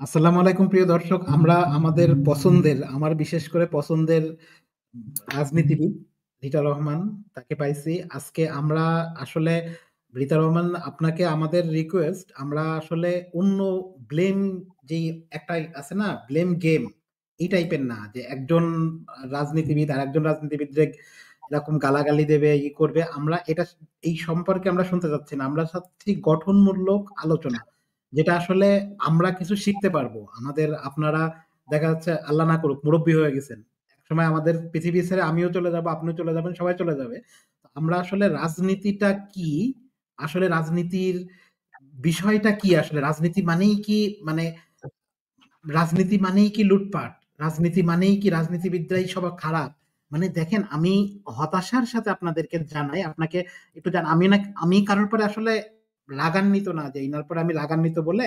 আসসালামু আলাইকুম প্রিয় দর্শক, আমরা আমাদের পছন্দের, আমার বিশেষ করে পছন্দের রাজনীতিবিদ রিতা রহমান তাকে পাইছি আজকে। আমরা আসলে রিতা রহমান, আপনাকে আমাদের রিকোয়েস্ট, আমরা আসলে অন্য ব্লেম, যেই একটা আছে না ব্লেম গেম, এই টাইপের না যে একজন রাজনীতিবিদ আর একজন রাজনীতিবিদ যে এরকম গালাগালি দেবে ই করবে, আমরা এটা এই সম্পর্কে আমরা শুনতে চাচ্ছি না। আমরা চাচ্ছি গঠনমূলক আলোচনা, যেটা আসলে আমরা কিছু শিখতে পারবো। আমাদের আপনারা দেখা যাচ্ছে আল্লাহ না করুক মুরব্বী হয়ে গেছেন, একসময় আমাদের পৃথিবী ছেড়ে আমিও চলে যাব, আপনিও চলে যাবেন, সবাই চলে যাবে। তো আমরা আসলে রাজনীতিটা কি, আসলে রাজনীতির বিষয়টা কি, আসলে রাজনীতি মানেই কি, মানে রাজনীতি মানেই কি লুটপাট, রাজনীতি মানেই কি রাজনীতিবিদরাই সব খারাপ। মানে দেখেন, আমি হতাশার সাথে আপনাদেরকে জানাই, আপনাকে একটু আমি না, আমি কারোর পরে আসলে রাগান্বিত না যে ইনার পরে আমি রাগান্বিত বলে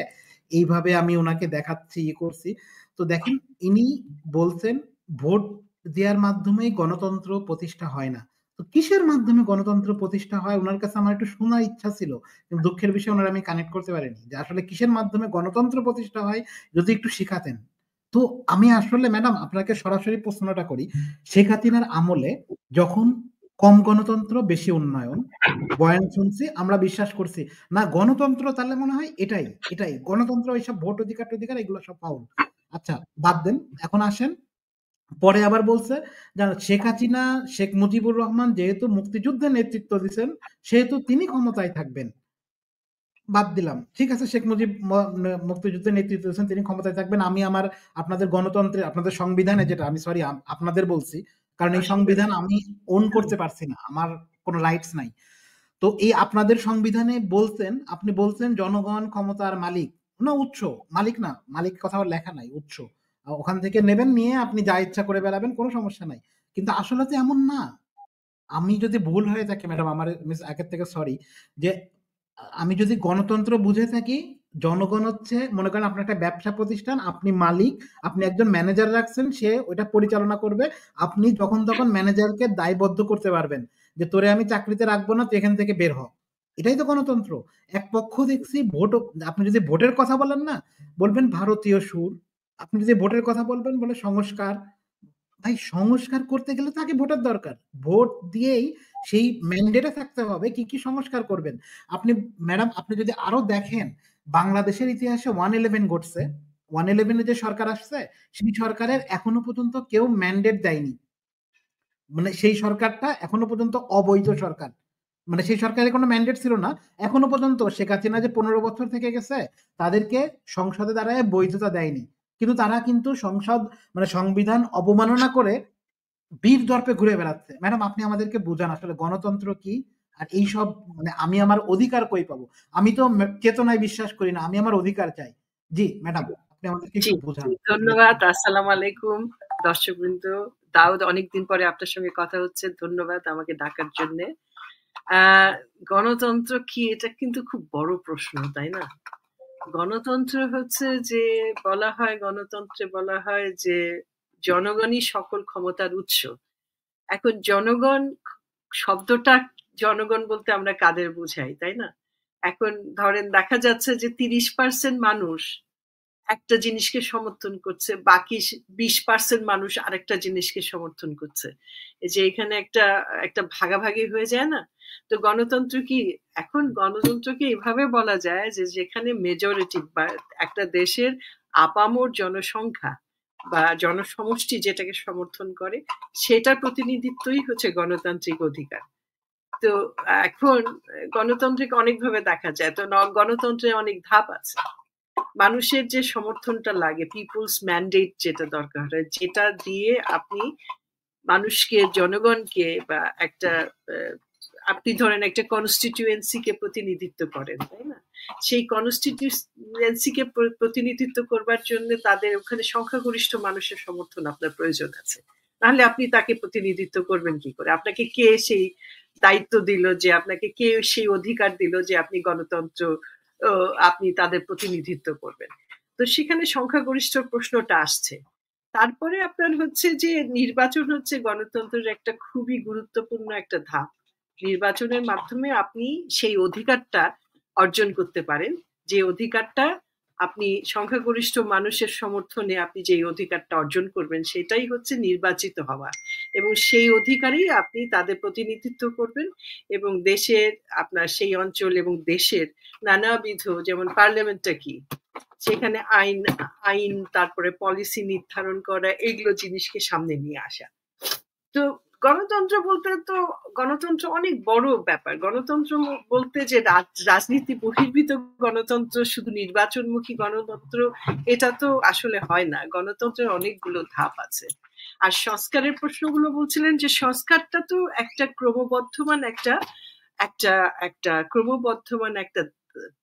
এইভাবে আমি ওনাকে দেখাচ্ছি ই করছি। তো দেখেন, ইনি বলছেন ভোট দেওয়ার মাধ্যমেই গণতন্ত্র প্রতিষ্ঠা হয় না। তো কিসের মাধ্যমে গণতন্ত্র প্রতিষ্ঠা হয় ওনার কাছে আমার একটু শোনার ইচ্ছা ছিল, কিন্তু দুঃখের বিষয় ওনার আমি কানেক্ট করতে পারিনি যে আসলে কিসের মাধ্যমে গণতন্ত্র প্রতিষ্ঠা হয়, যদি একটু শিখাতেন। তো আমি আসলে ম্যাডাম আপনাকে সরাসরি প্রশ্নটা করি, শেখ হাসিনার আমলে যখন কম গণতন্ত্র বেশি উন্নয়ন বয়ান শুনছি, আমরা বিশ্বাস করছি না গণতন্ত্র, তাহলে মনে হয় এটাই এটাই গণতন্ত্র, এইসব ভোট অধিকার টধিকার এগুলো সব ফাউল। আচ্ছা, বাদ দেন, এখন আসেন। পরে আবার বলছে জানো, শেখ হাসিনা, শেখ মুজিবুর রহমান যেহেতু মুক্তিযুদ্ধে নেতৃত্ব দিচ্ছেন, সেহেতু তিনি ক্ষমতায় থাকবেন। বাদ দিলাম, ঠিক আছে, শেখ মুজিব মুক্তিযুদ্ধের নেতৃত্ব দিয়েছেন, তিনি ক্ষমতায় থাকবেন। আমি আমার আপনাদের গণতন্ত্রে, আপনাদের সংবিধানে, যেটা আমি সরি আপনাদের বলছি, কারণ এই সংবিধান আমি ওন করতে পারছি না, আমার কোনো রাইটস নাই। তো এই আপনাদের সংবিধানে বলছেন, আপনি বলছেন জনগণ ক্ষমতার মালিক, না উৎস, মালিক না, মালিক কথা লেখা নাই, উৎস। ওখান থেকে নেবেন, নিয়ে আপনি যা ইচ্ছা করে বেড়াবেন, কোনো সমস্যা নাই। কিন্তু আসলে তো এমন না। আমি যদি ভুল হয়ে থাকি ম্যাডাম, আমার মিস আগের থেকে সরি, যে আমি যদি গণতন্ত্র বুঝে থাকি, জনগণ হচ্ছে, মনে করেন আপনার একটা ব্যবসা প্রতিষ্ঠান, আপনি মালিক, আপনি একজন ম্যানেজার রাখছেন, সে ওইটা পরিচালনা করবে। আপনি যখন তখন ম্যানেজারকে দায়বদ্ধ করতে পারবেন যে তোরে আমি চাকরিতে রাখবো না, তুই এখান থেকে বের হ। এটাই তো গণতন্ত্র। এক পক্ষ দেখছি ভোট, আপনি যদি ভোটের কথা বলেন না, বলবেন ভারতীয় সুর, আপনি যদি ভোটের কথা বলবেন বলে সংস্কার। ভাই, সংস্কার করতে গেলে তো আগে ভোটের দরকার। ভোট দিয়েই সেই ম্যান্ডেটে থাকতে হবে কি কি সংস্কার করবেন আপনি। ম্যাডাম, আপনি যদি আরো দেখেন, বাংলাদেশের ইতিহাসে 111 ঘটছে। 111 যে সরকার আসছে, সেই সরকারের এখনো পর্যন্ত কেউ ম্যান্ডেট দেয়নি। মানে সেই সরকারটা এখনো পর্যন্ত অবৈধ সরকার। মানে সেই সরকারের কোনো ম্যান্ডেট ছিল না। এখনো পর্যন্ত শেখ হাসিনা যে 15 বছর থেকে গেছে, তাদেরকে সংসদে দাঁড়ায় বৈধতা দেয়নি। কিন্তু তারা কিন্তু সংসদ, মানে সংবিধান অবমাননা করে বীর দর্পে ঘুরে বেড়াচ্ছে। ম্যাডাম, আপনি আমাদেরকে বুঝান আসলে গণতন্ত্র কি, আর এই সব, মানে আমি আমার অধিকার কই পাবো? আমি তো চেতনায় বিশ্বাস করি না, আমি আমার অধিকার চাই। জি ম্যাডাম, আপনি আমাদেরকে জি, একটু বুঝান। ধন্যবাদ। আসসালামু আলাইকুম দর্শকবৃন্দ। দাউদ, অনেকদিন পরে আপনার সঙ্গে কথা হচ্ছে। ধন্যবাদ আমাকে ডাকার জন্য। গণতন্ত্র কি, এটা কিন্তু খুব বড় প্রশ্ন, তাই না? গণতন্ত্র হচ্ছে যে, বলা হয় গণতন্ত্রে বলা হয় যে জনগণই সকল ক্ষমতার উৎস। এখন জনগণ শব্দটা, জনগণ বলতে আমরা কাদের বুঝাই, তাই না? এখন ধরেন দেখা যাচ্ছে যে 30% মানুষ একটা জিনিসকে সমর্থন করছে, বাকি 20% মানুষ আরেকটা জিনিসকে সমর্থন করছে। এই যে এখানে একটা একটা ভাগাভাগি হয়ে যায় না? তো গণতন্ত্র কি, এখন গণতন্ত্রকে এভাবে বলা যায় যে যেখানে মেজরিটি বা একটা দেশের আপামর জনসংখ্যা বা জনসমষ্টি যেটাকে সমর্থন করে, সেটার প্রতিনিধিত্বই হচ্ছে গণতান্ত্রিক অধিকার। তো এখন গণতন্ত্রকে অনেকভাবে দেখা যায়। তো গণতন্ত্রে অনেক ধাপ আছে। মানুষের যে সমর্থনটা লাগে, পিপলস ম্যান্ডেট যেটা দরকার হয়, যেটা দিয়ে আপনি মানুষকে, জনগণকে বা একটা আপনি ধরেন একটা কনস্টিটিউয়েন্সিকে প্রতিনিধিত্ব করেন, তাই না? সেই কনস্টিটিউয়েন্সিকে প্রতিনিধিত্ব করবার জন্য তাদের ওখানে সংখ্যাগরিষ্ঠ মানুষের সমর্থন আপনার প্রয়োজন আছে। তাহলে আপনি তাকে প্রতিনিধিত্ব করবেন কি করে? আপনাকে কে সেই দায়িত্ব দিল, যে আপনাকে কে সেই অধিকার দিল যে আপনি গণতন্ত্র, আপনি তাদের প্রতিনিধিত্ব করবেন? তো সেখানে সংখ্যাগরিষ্ঠ প্রশ্নটা আসছে। তারপরে আপনার হচ্ছে যে নির্বাচন হচ্ছে গণতন্ত্রের একটা খুবই গুরুত্বপূর্ণ একটা ধাপ। নির্বাচনের মাধ্যমে আপনি সেই অধিকারটা অর্জন করতে পারেন, যে অধিকারটা আপনি সংখ্যাগরিষ্ঠ মানুষের সমর্থনে আপনি যে অধিকারটা অর্জন করবেন সেটাই হচ্ছে নির্বাচিত হওয়া, এবং সেই অধিকারেই আপনি তাদের প্রতিনিধিত্ব করবেন এবং দেশের আপনার সেই অঞ্চল এবং দেশের নানাবিধ, যেমন পার্লামেন্টটা কি, সেখানে আইন আইন তারপরে পলিসি নির্ধারণ করা, এগুলো জিনিসকে সামনে নিয়ে আসা। তো গণতন্ত্র বলতে তো গণতন্ত্র অনেক বড় ব্যাপার। গণতন্ত্র বলতে যে রাজনীতি বহির্ভূত গণতন্ত্র, শুধু নির্বাচনমুখী গণতন্ত্র, এটা তো আসলে হয় না। গণতন্ত্রের অনেকগুলো ধাপ আছে। আর সংস্কারের প্রশ্নগুলো বলছিলেন যে সংস্কারটা তো একটা ক্রমবর্ধমান একটা একটা একটা ক্রমবর্ধমান একটা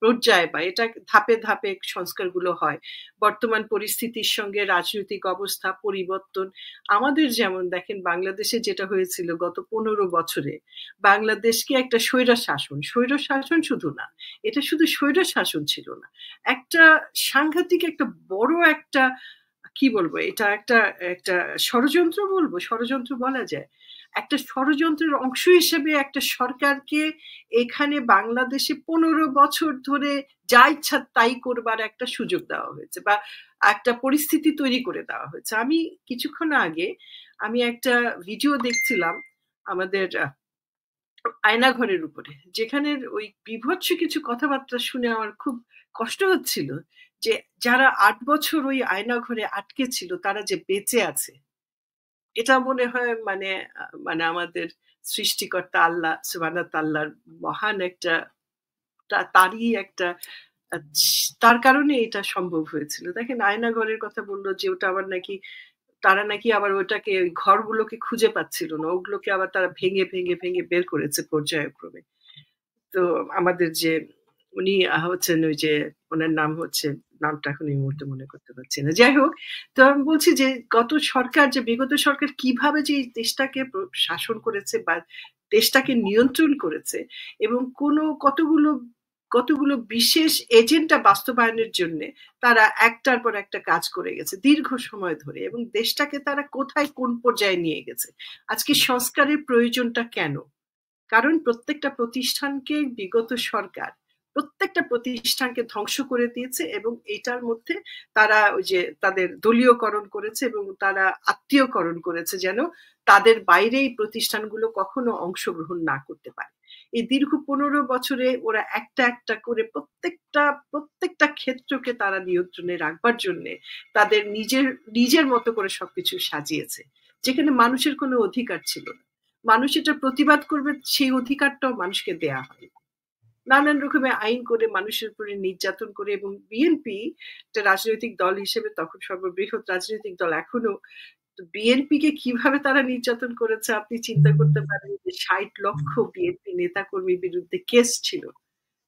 পর্যায়ে, বা এটা ধাপে ধাপে সংস্কারগুলো হয় বর্তমান পরিস্থিতির সঙ্গে। রাজনৈতিক অবস্থা পরিবর্তন, আমাদের যেমন দেখেন বাংলাদেশে যেটা হয়েছিল গত 15 বছরে, বাংলাদেশকে একটা স্বৈর শাসন শুধু না, এটা শুধু স্বৈর শাসন ছিল না, একটা সাংঘাতিক একটা বড় একটা, কি বলবো, এটা একটা একটা ষড়যন্ত্র বলবো, ষড়যন্ত্র বলা যায়, একটা ষড়যন্ত্রের অংশ হিসেবে একটা সরকারকে এখানে বাংলাদেশে 15 বছর ধরে যা ইচ্ছা তাই করবার একটা সুযোগ দেওয়া হয়েছে, বা একটা পরিস্থিতি তৈরি করে দেওয়া হয়েছে। আমি কিছুক্ষণ আগে আমি একটা ভিডিও দেখছিলাম আমাদের আয়নাঘরের উপরে, যেখানে ওই বীভৎস কিছু কথাবার্তা শুনে আমার খুব কষ্ট হচ্ছিল, যে যারা 8 বছর ওই আয়নাঘরে আটকে ছিল তারা যে বেঁচে আছে, এটা মনে হয় মানে মানে আমাদের সৃষ্টিকর্তা আল্লাহ সুবহানাহু ওয়া তাআলার মহান একটা, তারই একটা, তার কারণে এটা সম্ভব হয়েছিল। দেখেন আয়নাঘরের কথা বললো যে ওটা আবার নাকি, তারা নাকি আবার ওটাকে, ওই ঘরগুলোকে খুঁজে পাচ্ছিল না, ওগুলোকে আবার তারা ভেঙে ভেঙে ভেঙে বের করেছে পর্যায়ক্রমে। তো আমাদের যে উনি হচ্ছেন ওই যে, ওনার নাম হচ্ছে, নামটা এখন এই মুহূর্তে মনে করতে পারছি না। যাই হোক, তো আমি বলছি যে বিগত সরকার কিভাবে যে এই দেশটাকে শাসন করেছে বা দেশটাকে নিয়ন্ত্রণ করেছে, এবং কতগুলো বিশেষ এজেন্ডা বাস্তবায়নের জন্য তারা একটার পর একটা কাজ করে গেছে দীর্ঘ সময় ধরে, এবং দেশটাকে তারা কোথায় কোন পর্যায়ে নিয়ে গেছে। আজকে সংস্কারের প্রয়োজনটা কেন? কারণ প্রত্যেকটা প্রতিষ্ঠানকে বিগত সরকার প্রত্যেকটা প্রতিষ্ঠানকে ধ্বংস করে দিয়েছে, এবং এটার মধ্যে তারা ওই যে তাদের দলীয়করণ করেছে এবং তারা আত্মীয়করণ করেছে, যেন তাদের বাইরে এই প্রতিষ্ঠানগুলো কখনো অংশগ্রহণ না করতে পারে। এই দীর্ঘ 15 বছরে ওরা একটা একটা করে প্রত্যেকটা ক্ষেত্রকে তারা নিয়ন্ত্রণে রাখবার জন্য তাদের নিজের নিজের মতো করে সবকিছু সাজিয়েছে, যেখানে মানুষের কোনো অধিকার ছিল না। মানুষ এটা প্রতিবাদ করবে, সেই অধিকারটাও মানুষকে দেয়া হয়। নানান রকমের আইন করে মানুষের উপরে নির্যাতন করে, এবং বিএনপি একটা রাজনৈতিক দল হিসেবে তখন সর্ববৃহৎ রাজনৈতিক দল এখনো, বিএনপি কে কিভাবে তারা নির্যাতন করেছে আপনি চিন্তা করতে পারেন, যে 60 লক্ষ বিএনপি নেতাকর্মীর বিরুদ্ধে কেস ছিল,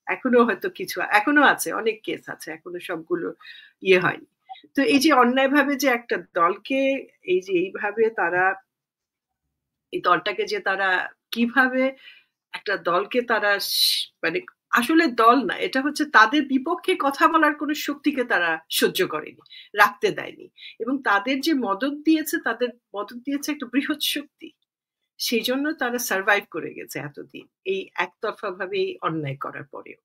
এখনো হয়তো কিছু এখনো আছে, অনেক কেস আছে এখনো, সবগুলো ইয়ে হয়নি। তো এই যে অন্যায়ভাবে যে একটা দলকে, এই যে এইভাবে তারা, এই দলটাকে যে তারা কিভাবে, একটা দলকে তারা মানে আসলে দল না, এটা হচ্ছে তাদের বিপক্ষে কথা বলার কোনো শক্তিকে তারা সহ্য করেনি, রাখতে দেয়নি, এবং তাদের যে তাদের মদত দিয়েছে একটা বৃহৎ শক্তি, সেই জন্য তারা সার্ভাইভ করে গেছে এতদিন এই একতরফা ভাবে এই অন্যায় করার পরেও।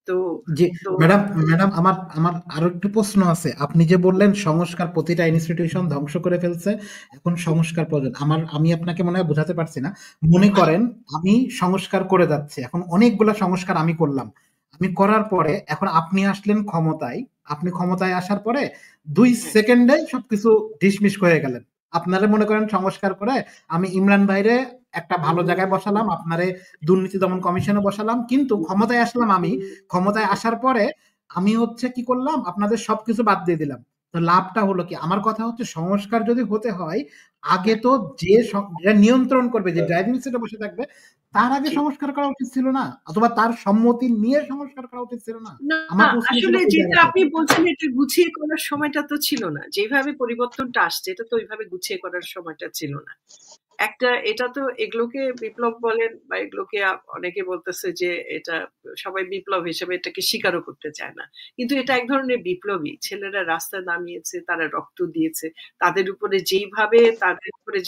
তো জি তো ম্যাডাম, ম্যাডাম আমার আমার আরো একটু প্রশ্ন আছে। আপনি যে বললেন সংস্কার প্রতিটা ইনস্টিটিউশন ধ্বংস করে ফেলছে, এখন সংস্কার প্রয়োজন। আমি আপনাকে মনে হয় বোঝাতে পারছি না। মনে করেন আমি সংস্কার করে যাচ্ছি, এখন অনেকগুলা সংস্কার আমি করলাম, আমি করার পরে এখন আপনি আসলেন ক্ষমতায়, আপনি ক্ষমতায় আসার পরে 2 সেকেন্ডে সবকিছু ডিসমিস হয়ে গেলেন। আপনারা মনে করেন সংস্কার করে আমি ইমরান ভাইরে একটা ভালো জায়গায় বসালাম, আপনারে দুর্নীতি দমন কমিশনে বসালাম, কিন্তু ক্ষমতায় আসলাম আমি, ক্ষমতায় আসার পরে আমি হচ্ছে কি করলাম, আপনাদের সবকিছু বাদ দিয়ে দিলাম। তো লাভটা হলো কি? আমার কথা হচ্ছে সংস্কার যদি হতে হয়, আগে তো যে নিয়ন্ত্রণ করবে, যে ড্রাইভিং সিটে বসে থাকবে, তার আগে সংস্কার করা উচিত ছিল না? অথবা তার সম্মতি নিয়ে সংস্কার করা উচিত ছিল না? না, আমার প্রশ্ন ছিল আসলে এই যেটা জায়গাতে। আপনি বলছেন এটা গুছিয়ে করার সময়টা তো ছিল না, যেভাবে পরিবর্তনটা আসছে এটা তো ওইভাবে গুছিয়ে করার সময়টা ছিল না। এটা তো এগুলোকে বিপ্লব বলেন, বা এগুলোকে অনেকে বলতেছে যে এটা, সবাই বিপ্লব হিসেবে এটাকে স্বীকারও করতে চায় না, কিন্তু এটা এক ধরনের বিপ্লবী। ছেলেরা রাস্তায় নামিয়েছে, তারা রক্ত দিয়েছে, তাদের উপরে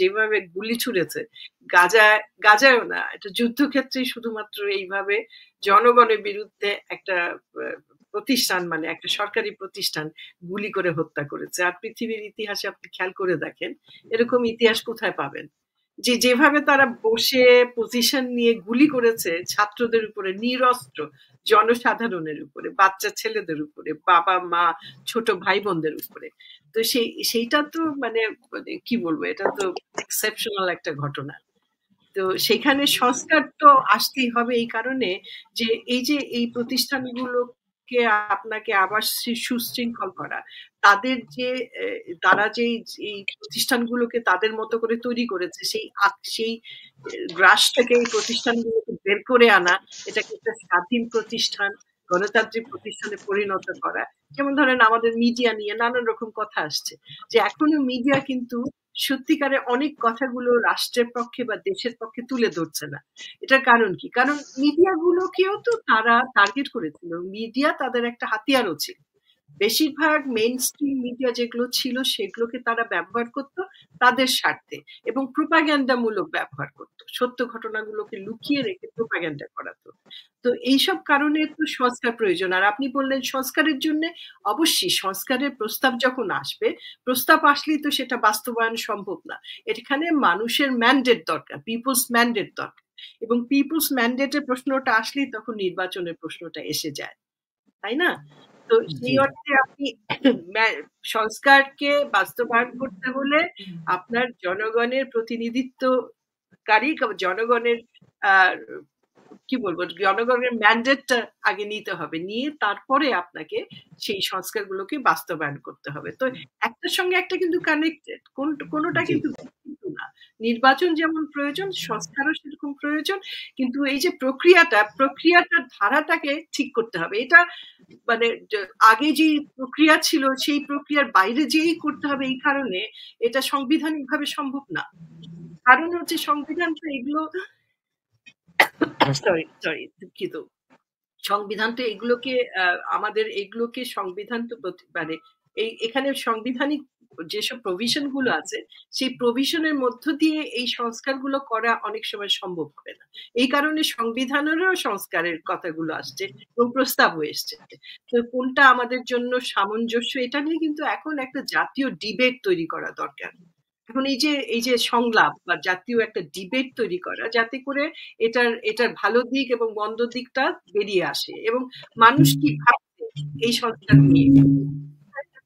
যেভাবে গুলি ছুড়েছে, গাজায়ও না, এটা যুদ্ধক্ষেত্রে শুধুমাত্র এইভাবে জনগণের বিরুদ্ধে একটা প্রতিষ্ঠান মানে একটা সরকারি প্রতিষ্ঠান গুলি করে হত্যা করেছে। আর পৃথিবীর ইতিহাসে আপনি খেয়াল করে দেখেন এরকম ইতিহাস কোথায় পাবেন? যেভাবে তারা বসে পজিশন নিয়ে গুলি করেছে ছাত্রদের উপরে, নিরস্ত্র জনসাধারণের উপরে, বাচ্চা ছেলেদের উপরে, বাবা মা ছোট ভাই বোনদের উপরে। তো সেইটা তো মানে কি বলবো, এটা তো এক্সেপশনাল একটা ঘটনা। তো সেখানে সংস্কার তো আসতেই হবে এই কারণে যে এই প্রতিষ্ঠানগুলোকে আপনাকে আবার সুশৃঙ্খল করা, তাদের যে তারা যে এই প্রতিষ্ঠানগুলোকে তাদের মতো করে তৈরি করেছে সেই গ্রাস থেকে এই প্রতিষ্ঠানগুলোকে বের করে আনা, এটাকে একটা স্বাধীন প্রতিষ্ঠান, গণতান্ত্রিক প্রতিষ্ঠানে পরিণত করা। যেমন ধরেন আমাদের মিডিয়া নিয়ে নানান রকম কথা আসছে, যে এখনো মিডিয়া কিন্তু সত্যিকারে অনেক কথাগুলো রাষ্ট্রের পক্ষে বা দেশের পক্ষে তুলে ধরছে না। এটার কারণ কি? কারণ মিডিয়াগুলোকেও তো তারা টার্গেট করেছিল। মিডিয়া তাদের একটা হাতিয়ারও ছিল। বেশিরভাগ মেইন স্ট্রিম মিডিয়া যেগুলো ছিল সেগুলোকে তারা ব্যবহার করত তাদের স্বার্থে এবং প্রোপাগ্যান্ডামূলক ব্যবহার করত, সত্য ঘটনাগুলোকে লুকিয়ে রেখে প্রোপাগ্যান্ডা করাতো। তো এইসব কারণে তো সংস্কার প্রয়োজন। আর আপনি বললেন সংস্কারের জন্য, অবশ্যই সংস্কারের প্রস্তাব যখন আসবে, প্রস্তাব আসলেই তো সেটা বাস্তবায়ন সম্ভব না। এখানে মানুষের ম্যান্ডেট দরকার, পিপলস ম্যান্ডেট দরকার, এবং পিপলস ম্যান্ডেটের প্রশ্নটা আসলেই তখন নির্বাচনের প্রশ্নটা এসে যায়, তাই না? তো সেই অর্থে আপনি সংস্কারকে বাস্তবায়ন করতে হলে আপনার জনগণের প্রতিনিধিত্বকারী, জনগণের কি বলবো, জনগণের ম্যান্ডেটটা আগে নিতে হবে, নিয়ে তারপরে আপনাকে সেই সংস্কারগুলোকে বাস্তবায়ন করতে হবে। তো একটার সঙ্গে একটা কিন্তু কানেক্টেড, কোনোটা কিন্তু না। নির্বাচন যেমন প্রয়োজন, সংস্কারও সেরকম প্রয়োজন, কিন্তু এই যে প্রক্রিয়াটার ধারাটাকে ঠিক করতে হবে। এটা মানে আগে যে প্রক্রিয়া ছিল সেই প্রক্রিয়ার বাইরে যেই করতে হবে, এই কারণে এটা সাংবিধানিক ভাবে সম্ভব না। কারণ হচ্ছে সংবিধান তো এগুলো দুঃখিত, সংবিধান তো এগুলোকে আমাদের এগুলোকে সংবিধান তো মানে এখানে সাংবিধানিক যেসব প্রভিশন গুলো আছে সেই প্রভিশনের মধ্য দিয়ে এই সংস্কারগুলো করা অনেক সময় সম্ভব হবে না। এই কারণে সংবিধানেরও সংস্কারের কথাগুলো আসছে এবং প্রস্তাবও এসছে। তো কোনটা আমাদের জন্য সামঞ্জস্য, এটা নিয়ে কিন্তু এখন একটা জাতীয় ডিবেট তৈরি করা দরকার। এখন এই যে সংলাপ বা জাতীয় একটা ডিবেট তৈরি করা, যাতে করে এটার ভালো দিক এবং মন্দ দিকটা বেরিয়ে আসে এবং মানুষ কি ভাবছে এই সংস্কার নিয়ে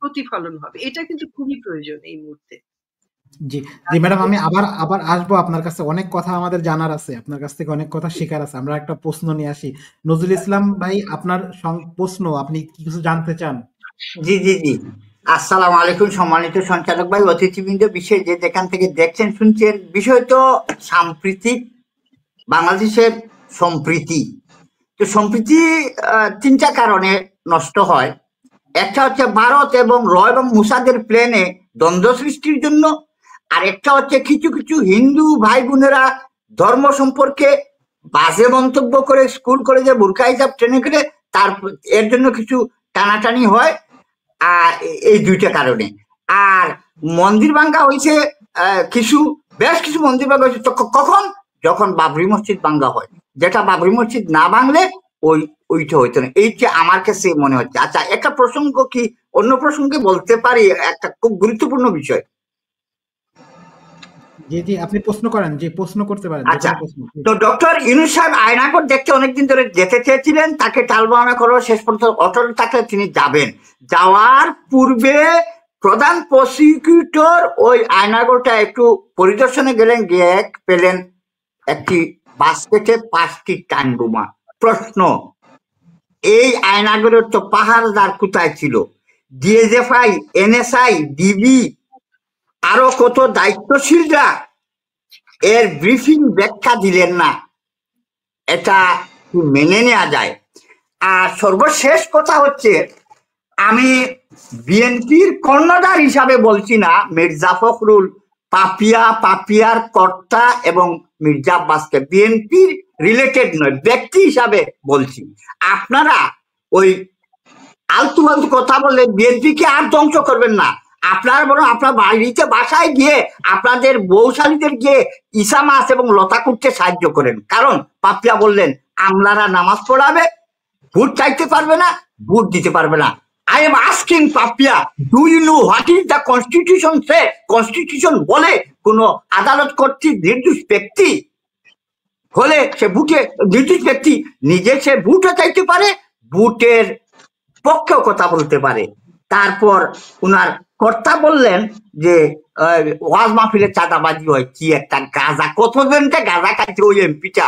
প্রতিফলন হবে, এটা কিন্তু খুবই প্রয়োজন এই মুহূর্তে। জি জি ম্যাডাম, আমি আবার আসবো আপনার কাছে। অনেক কথা আমাদের জানার আছে, আপনার কাছ থেকে অনেক কথা শেখার আছে। আমরা একটা প্রশ্ন নিয়ে আসি। নজরুল ইসলাম ভাই, আপনার প্রশ্ন, আপনি কিছু জানতে চান? জি জি জি, আসসালামু আলাইকুম সম্মানিত সঞ্চালক ভাই, অতিথিবৃন্দ, বিষয় যে যেখান থেকে দেখছেন শুনছেন, বিষয় তো সাম্প্রতিক বাংলাদেশের সম্প্রীতি। তো সম্প্রীতি তিনটা কারণে নষ্ট হয়। একটা হচ্ছে ভারত এবং র এবং মুসাদের প্লেনে দ্বন্দ্ব সৃষ্টির জন্য, আর একটা হচ্ছে কিছু কিছু হিন্দু ভাই বোনেরা ধর্ম সম্পর্কে বাজে মন্তব্য করে স্কুল কলেজে বোরকা হিসাব ট্রেনে করে তার এর জন্য কিছু টানাটানি হয়। আর এই দুইটা কারণে। আর মন্দির ভাঙ্গা হয়েছে বেশ কিছু মন্দির ভাঙ্গা হয়েছে কখন, যখন বাবরি মসজিদ ভাঙ্গা হয়, যেটা বাবরি মসজিদ না ভাঙলে ওইটা হইতো না। এইটা আমার কাছে মনে হচ্ছে। আচ্ছা, একটা প্রসঙ্গ কি অন্য প্রসঙ্গে বলতে পারি, একটা খুব গুরুত্বপূর্ণ বিষয়। জি জি, আপনি প্রশ্ন করেন, যে প্রশ্ন করতে পারেন। আচ্ছা, তো ডক্টর ইউনূস সাহেব আয়নাগর দেখতে অনেকদিন ধরে যেতে চেয়েছিলেন, তাকে টালবাহানা করো, শেষ পর্যন্ত অটল থাকলে তিনি যাবেন। যাওয়ার পূর্বে প্রধান প্রসিকিউটর ওই আয়নাগরটা একটু পরিদর্শনে গেলেন, গিয়ে পেলেন একটি বাস্কেটে 5টি টাইম বোমা। প্রশ্ন, এই আয়নাগরের তো পাহারাদার কোথায় ছিল? ডিএসএফআই, এনএসআই, ডিবি, আরো কত দায়িত্বশীলরা এর ব্রিফিং ব্যাখ্যা দিলেন না, এটা মেনে নেওয়া যায়? আর সর্বশেষ কথা হচ্ছে, আমি বিএনপির কর্ণধার হিসাবে বলছি না, মির্জা ফখরুল পাপিয়ার কর্তা এবং মির্জা আব্বাসকে বিএনপির রিলেটেড নয়, ব্যক্তি হিসাবে বলছি। আপনারা ওই আলতু ফালতু কথা বললে বিএনপিকে আর ধ্বংস করবেন না। আপনারা বরং আপনার বাড়িতে বাসায় গিয়ে আপনাদের বৌশালীদের গিয়ে ঈসা মাস এবং লতা করতে সাহায্য করেন। কারণ পাপিয়া বললেন আমলারা নামাজ পড়াবে, ভোট চাইতে পারবে না, ভোট দিতে পারবে না। I am asking Papiya, do you know what is the constitution say? Constitution বলে কোন আদালত কর্তৃক নির্দোষ ব্যক্তি হলে সে ভোটে, নির্দোষ ব্যক্তি নিজে সে ভোটও চাইতে পারে, ভোটের পক্ষেও কথা বলতে পারে। তারপর উনার কর্তা বললেন যে ওয়াজ মাহফিলের চাঁদাবাজি হয়, কি একটা গাঁজা, কতজনকে গাঁজা খাইছে ওই এমপিটা।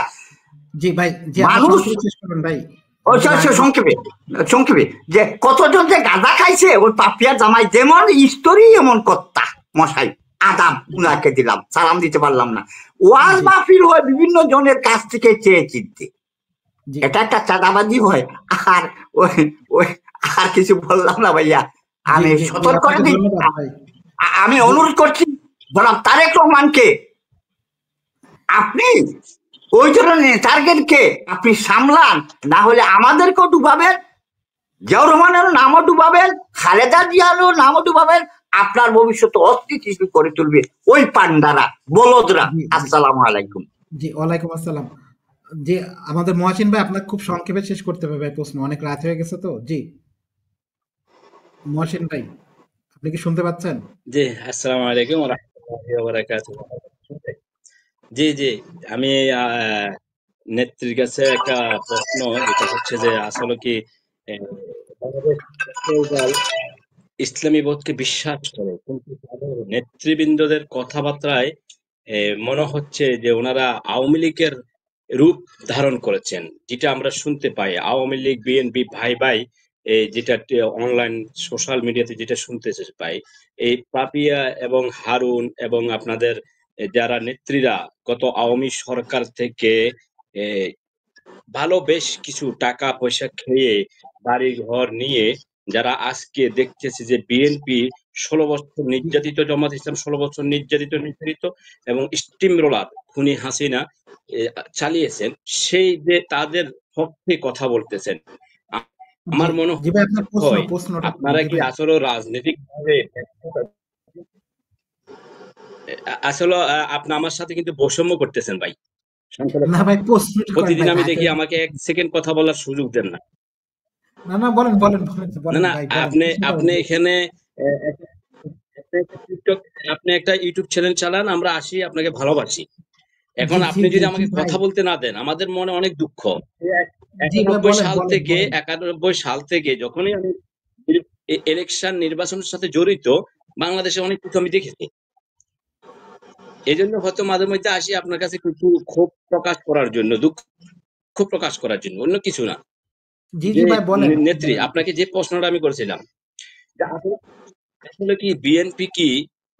জি ভাই, জি মানুষ শেষ করুন ভাই। সংক্ষেপে যে কতজন যে গাঁজা খাইছে, ওই পাপিয়া জামাই যেমন স্টোরি এমন কর্তা মশাই, আদাব উনাকে দিলাম, সালাম দিতে পারলাম না। ওয়াজ মাহফিল হয় বিভিন্ন জনের কাছ থেকে চেয়ে চিনতে, এটা একটা চাঁদাবাজি হয়। আর ওই আর কিছু বললাম না ভাইয়া, আমি সতর্ক করে দিই, আমি অনুরোধ করছি জনাব তারেক রহমানকে, আপনি ওই ধরনের টার্গেটকে আপনি সামলান, না হলে আমাদেরকেও ডুবাবেন, জিয়াউর রহমানের নামও ডুবাবেন, খালেদা জিয়ারও নামও ডুবাবেন, আপনার ভবিষ্যৎ অস্থিতিশীল করে তুলবে ওই পান্ডারা, বলদরা। আসসালামু আলাইকুম। জি ওয়ালাইকুম আসসালাম। জি আমাদের মহাসিন ভাই, আপনাকে খুব সংক্ষেপে শেষ করতে হবে ভাই, প্রশ্ন অনেক রাত হয়ে গেছে তো। জি মহাসিন ভাই, আপনি কি শুনতে পাচ্ছেন? জি আসসালামু আলাইকুম ওয়া রাহমাতুল্লাহি ওয়া বারাকাতুহু। জি জি, আমি নেত্রীর কাছে একটা প্রশ্ন, যেটা হচ্ছে যে আসলে কি ইসলামী বোধকে বিশ্বাস করে, কিন্তু তাদের নেতৃবৃন্দদের কথাবার্তায় মনে হচ্ছে যে ওনারা আওয়ামী লীগের রূপ ধারণ করেছেন, যেটা আমরা শুনতে পাই। আওয়ামী লীগ বিএনপি ভাই ভাই, যেটা অনলাইন সোশ্যাল মিডিয়াতে যেটা শুনতে পাই, এই পাপিয়া এবং হারুন এবং আপনাদের যারা নেত্রীরা গত আওয়ামী সরকার থেকে ভালো বেশ কিছু টাকা পয়সা খেয়ে বাড়ি ঘর নিয়ে, যারা আজকে দেখতেছি যে বিএনপি 16 বছর নির্যাতিত, জামাত ইসলাম 16 বছর নির্যাতিত এবং স্টিম রোলার খুনি হাসিনা চালিয়েছেন, সেই যে তাদের পক্ষে কথা বলতেছেন। আমার মনে হয় আপনারা কি আসলে রাজনৈতিক ভাবে, আসলে আপনি আমার সাথে কিন্তু বৈষম্য করতেছেন ভাই। না ভাই, প্রতিদিন আমি দেখি আমাকে 1 সেকেন্ড কথা বলার সুযোগ দেন না। না বলেন। না আপনি এখানে আপনি একটা ইউটিউব চ্যানেল চালান, আমরা আসি, আপনাকে ভালোবাসি। এখন আপনি যদি আমাকে কথা বলতে না দেন, আমাদের মনে অনেক দুঃখ। 91 সাল থেকে যখনই আমি ইলেকশন নির্বাচনের সাথে জড়িত, বাংলাদেশে অনেক কিছু আমি দেখেছি। এই জন্য হয়তো মাঝে মধ্যে আসি আপনার কাছে কিছু ক্ষোভ প্রকাশ করার জন্য, দুঃখ প্রকাশ করার জন্য, অন্য কিছু না। নেত্রী, আপনাকে যে প্রশ্নটা আমি করেছিলাম, আসলে কি বিএনপি কি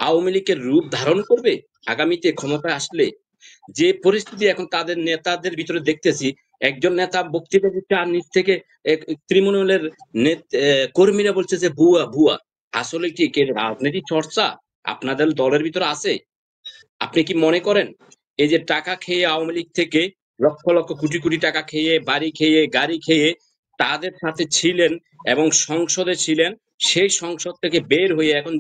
আওয়ামী লীগের রূপ ধারণ করবে আগামীতে ক্ষমতায় আসলে? যে পরিস্থিতি এখন তাদের নেতাদের ভিতরে দেখতেছি, একজন নেতা বক্তৃতা দিচ্ছে আর নিচ থেকে তৃণমূলের কর্মীরা বলছে যে ভুয়া। আসলে কি রাজনীতি চর্চা আপনাদের দলের ভিতরে আছে? আপনি কি মনে করেন এই যে টাকা খেয়ে আওয়ামী লীগ থেকে লক্ষ লক্ষ কোটি কোটি টাকা খেয়ে, বাড়ি খেয়ে, গাড়ি খেয়ে তাদের সাথে ছিলেন এবং সংসদে ছিলেন, সেই সংসদ থেকে বের হয়ে এখন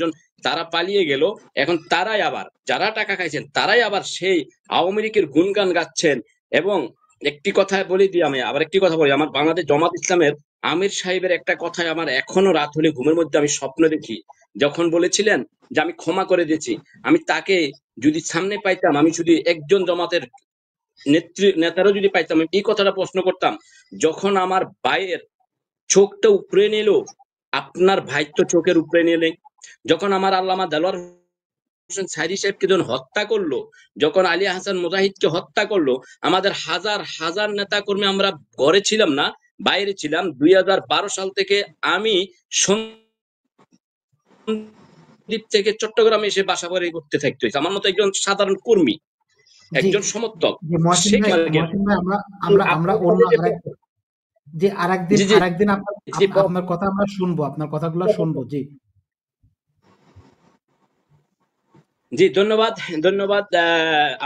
তারা পালিয়ে গেল, এখন তারাই আবার, যারা টাকা খাইছেন তারাই আবার সেই আওয়ামী লীগের গুণগান গাচ্ছেন। এবং একটি কথা বলি দিই, আমি আবার একটি কথা বলি, আমার বাংলাদেশ জামাত ইসলামের আমির সাহেবের একটা কথায় আমার এখনো রাত হলে ঘুমের মধ্যে আমি স্বপ্ন দেখি, যখন বলেছিলেন যে আমি ক্ষমা করে দিয়েছি। আমি তাকে যদি সামনে পাইতাম, আমি যদি একজন জামাতের নেতারও যদি পাইতাম, এই কথাটা প্রশ্ন করতাম, যখন আমার ভাইয়ের চোখটা উপরে নিল, আপনার ভাই তো চোখের উপরে নিলেন, যখন আমার আল্লামা দেলোয়ার হোসেন সাইদি সাহেবকে যখন হত্যা করলো, যখন আলী হাসান মুজাহিদকে হত্যা করলো, আমাদের হাজার হাজার নেতা কর্মী আমরা ঘরে ছিলাম না, বাইরে ছিলাম। 2012 সাল থেকে আমি দ্বীপ থেকে চট্টগ্রামে এসে বাসা বাড়ি করতে থাকতে হয়েছে, আমার মতো একজন সাধারণ কর্মী, একজন সমর্থক। আরেকদিন আপনার কথা আমরা শুনবো, আপনার কথাগুলো শুনবো। জি ধন্যবাদ।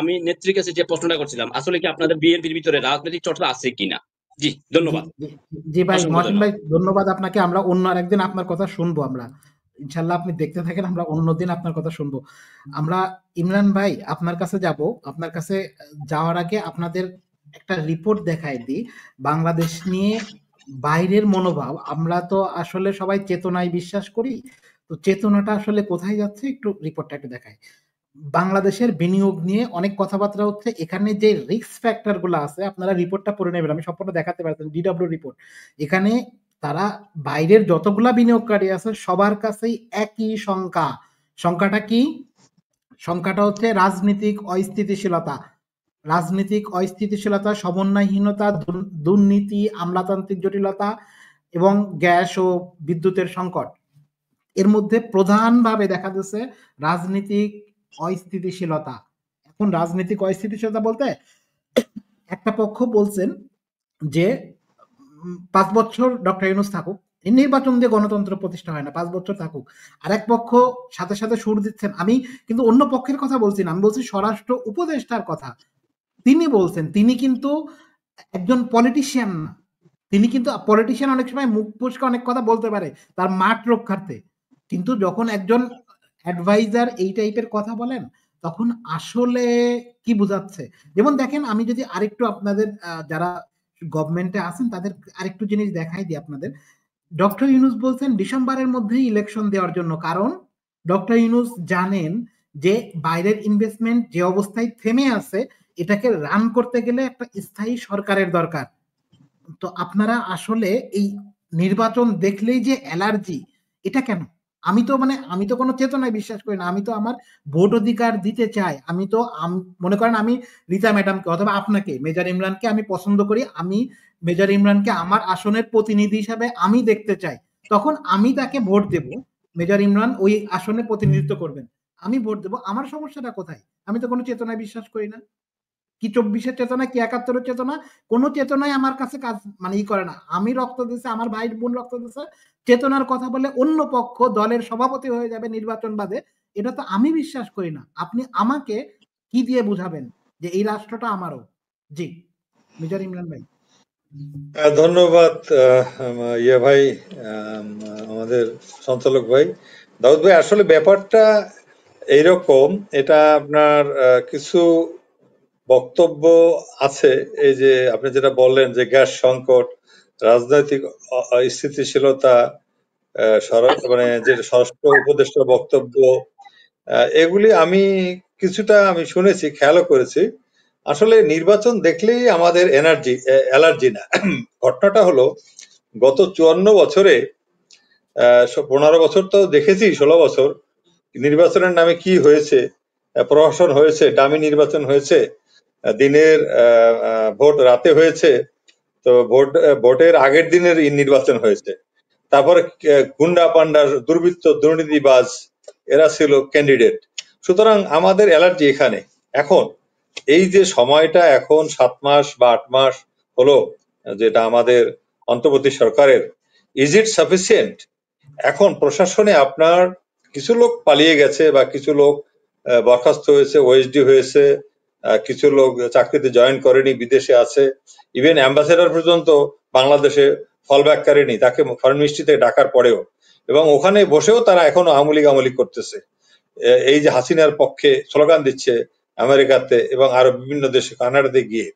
আমি নেত্রীর কাছে যে প্রশ্নটা করছিলাম, আসলে কি আপনাদের বিএনপির ভিতরে রাজনৈতিক চর্চা আছে কিনা? জি ধন্যবাদ। জি ভাই, মহসিন ভাই ধন্যবাদ আপনাকে। আমরা অন্য আরেকদিন আপনার কথা শুনবো, আমরা ইনশাল্লাহ, আপনি দেখতে থাকেন, আমরা অন্যদিন আপনার কথা শুনবো। আমরা ইমরান ভাই আপনার কাছে যাব, আপনার কাছে যাওয়ার আগে আপনাদের একটা রিপোর্ট দেখাই দিই। বাংলাদেশ নিয়ে বাইরের মনোভাব, আমরা তো আসলে সবাই চেতনায় বিশ্বাস করি, তো চেতনাটা আসলে কোথায় যাচ্ছে একটু রিপোর্টটা একটু দেখায়। বাংলাদেশের বিনিয়োগ নিয়ে অনেক কথাবার্তা হচ্ছে, এখানে যে রিস্ক ফ্যাক্টর গুলো আছে আপনারা রিপোর্টটা পড়ে নেবেন, আমি সম্পূর্ণ দেখাতে পারতেন, ডিডব্লিউ রিপোর্ট। এখানে তারা বাইরের যতগুলা বিনিয়োগকারী আছে সবার কাছেই একই সংখ্যা। সংখ্যাটা কি? সংখ্যাটা হচ্ছে রাজনৈতিক অস্থিতিশীলতা। রাজনৈতিক অস্থিতিশীলতা, সমন্বয়হীনতা, দুর্নীতি, আমলাতান্ত্রিক জটিলতা এবং গ্যাস ও বিদ্যুতের সংকট। এর মধ্যে প্রধানভাবে দেখা যাচ্ছে রাজনৈতিক অস্থিতিশীলতা। এখন রাজনৈতিক অস্থিতিশীলতা বলতে একটা পক্ষ বলছেন যে 5 বছর ডক্টর ইউনূস থাকুক, এই নির্বাচন দিয়ে গণতন্ত্র প্রতিষ্ঠা হয় না, 5 বছর থাকুক। আর এক পক্ষ সাথে সাথে সুর দিচ্ছেন, আমি কিন্তু অন্য পক্ষের কথা বলছি না, আমি বলছি স্বরাষ্ট্র উপদেষ্টার কথা। তিনি বলছেন, তিনি কিন্তু একজন পলিটিশিয়ান না, তিনি কিন্তু পলিটিশিয়ান অনেক সময় মুখ ফুসকে অনেক কথা বলতে পারে তার মাঠ রক্ষার্থে, কিন্তু যখন একজন অ্যাডভাইজার এই টাইপের কথা বলেন তখন আসলে কি বোঝাচ্ছে। যেমন দেখেন, আমি যদি আরেকটু আপনাদের যারা গভর্নমেন্টে আছেন তাদের আরেকটু জিনিস দেখাই দিই আপনাদের। ডক্টর ইউনূস বলছেন ডিসেম্বরের মধ্যেই ইলেকশন দেওয়ার জন্য, কারণ ডক্টর ইউনূস জানেন যে বাইরের ইনভেস্টমেন্ট যে অবস্থায় থেমে আছে এটাকে রান করতে গেলে একটা স্থায়ী সরকারের দরকার। তো আপনারা আসলে এই নির্বাচন দেখলেই যে অ্যালার্জি, এটা কেন? আমি তো কোনো চেতনায় বিশ্বাস করি না, আমি তো আমার ভোট অধিকার দিতে চাই। আমি তো মনে করেন আমি রীতা ম্যাডামকে অথবা আপনাকে, মেজর ইমরানকে আমি পছন্দ করি, আমি মেজর ইমরানকে আমার আসনের প্রতিনিধি হিসাবে আমি দেখতে চাই, তখন আমি তাকে ভোট দেব। মেজর ইমরান ওই আসনে প্রতিনিধিত্ব করবেন, আমি ভোট দেব। আমার সমস্যাটা কোথায়? আমি তো কোনো চেতনায় বিশ্বাস করি না। কি 24-এর চেতনা, কি 71-এর চেতনা, কোন চেতনায় আমার কাছে কাজ ই করে না। আমি রক্ত দিছে, আমার ভাই বোন রক্ত দিছে, চেতনার কথা বলে অন্য পক্ষ দলের সভাপতি হয়ে যাবে নির্বাচন বাদে, এটা তো আমি বিশ্বাস করি না। আপনি আমাকে কি দিয়ে বুঝাবেন যে এই রাষ্ট্রটা আমারও? জি, মেজর ইমরান ভাই। ধন্যবাদ ইয়া ভাই, আমাদের সঞ্চালক ভাই দাউদ ভাই। আসলে ব্যাপারটা এইরকম, এটা আপনার কিছু বক্তব্য আছে। এই যে আপনি যেটা বললেন যে গ্যাস সংকট, রাজনৈতিক স্থিতিশীলতা, মানে যে স্বরাষ্ট্র উপদেষ্টার বক্তব্য, এগুলি আমি কিছুটা শুনেছি, খেয়ালও করেছি। আসলে নির্বাচন দেখলেই আমাদের অ্যালার্জি না। ঘটনাটা হলো গত 54 বছরে 15 বছর তো দেখেছি, 16 বছর নির্বাচনের নামে কি হয়েছে। প্রহসন হয়েছে, ডামি নির্বাচন হয়েছে, দিনের ভোট রাতে হয়েছে, তো ভোটের আগের দিনের নির্বাচন হয়েছে। তারপরে গুন্ডা পান্ডা, দুর্বৃত্ত, দুর্নীতিবাজ এরা ছিল ক্যান্ডিডেট। সুতরাং আমাদের অ্যালার্জি এখানে। এখন এই যে সময়টা এখন 7 মাস বা 8 মাস হলো যেটা আমাদের অন্তর্বর্তী সরকারের, ইজ ইট সাফিসিয়েন্ট? এখন প্রশাসনে আপনার কিছু লোক পালিয়ে গেছে বা কিছু লোক বরখাস্ত হয়েছে, ওএসডি হয়েছে, কিছু লোক চাকরিতে জয়েন করেনি, বিদেশে আছে, ইভেন অ্যাম্বাসেডর পর্যন্ত বাংলাদেশে ফলব্যাক করেনি, তাকে ফরেন মিনিস্ট্রিতে ডাকার পরেও, এবং ওখানে বসেও তারা এখনো আমলি করতেছে। এই যে হাসিনার পক্ষে স্লোগান দিচ্ছে আমেরিকাতে এবং আরো বিভিন্ন দেশে, কানাডাতে গিয়ে।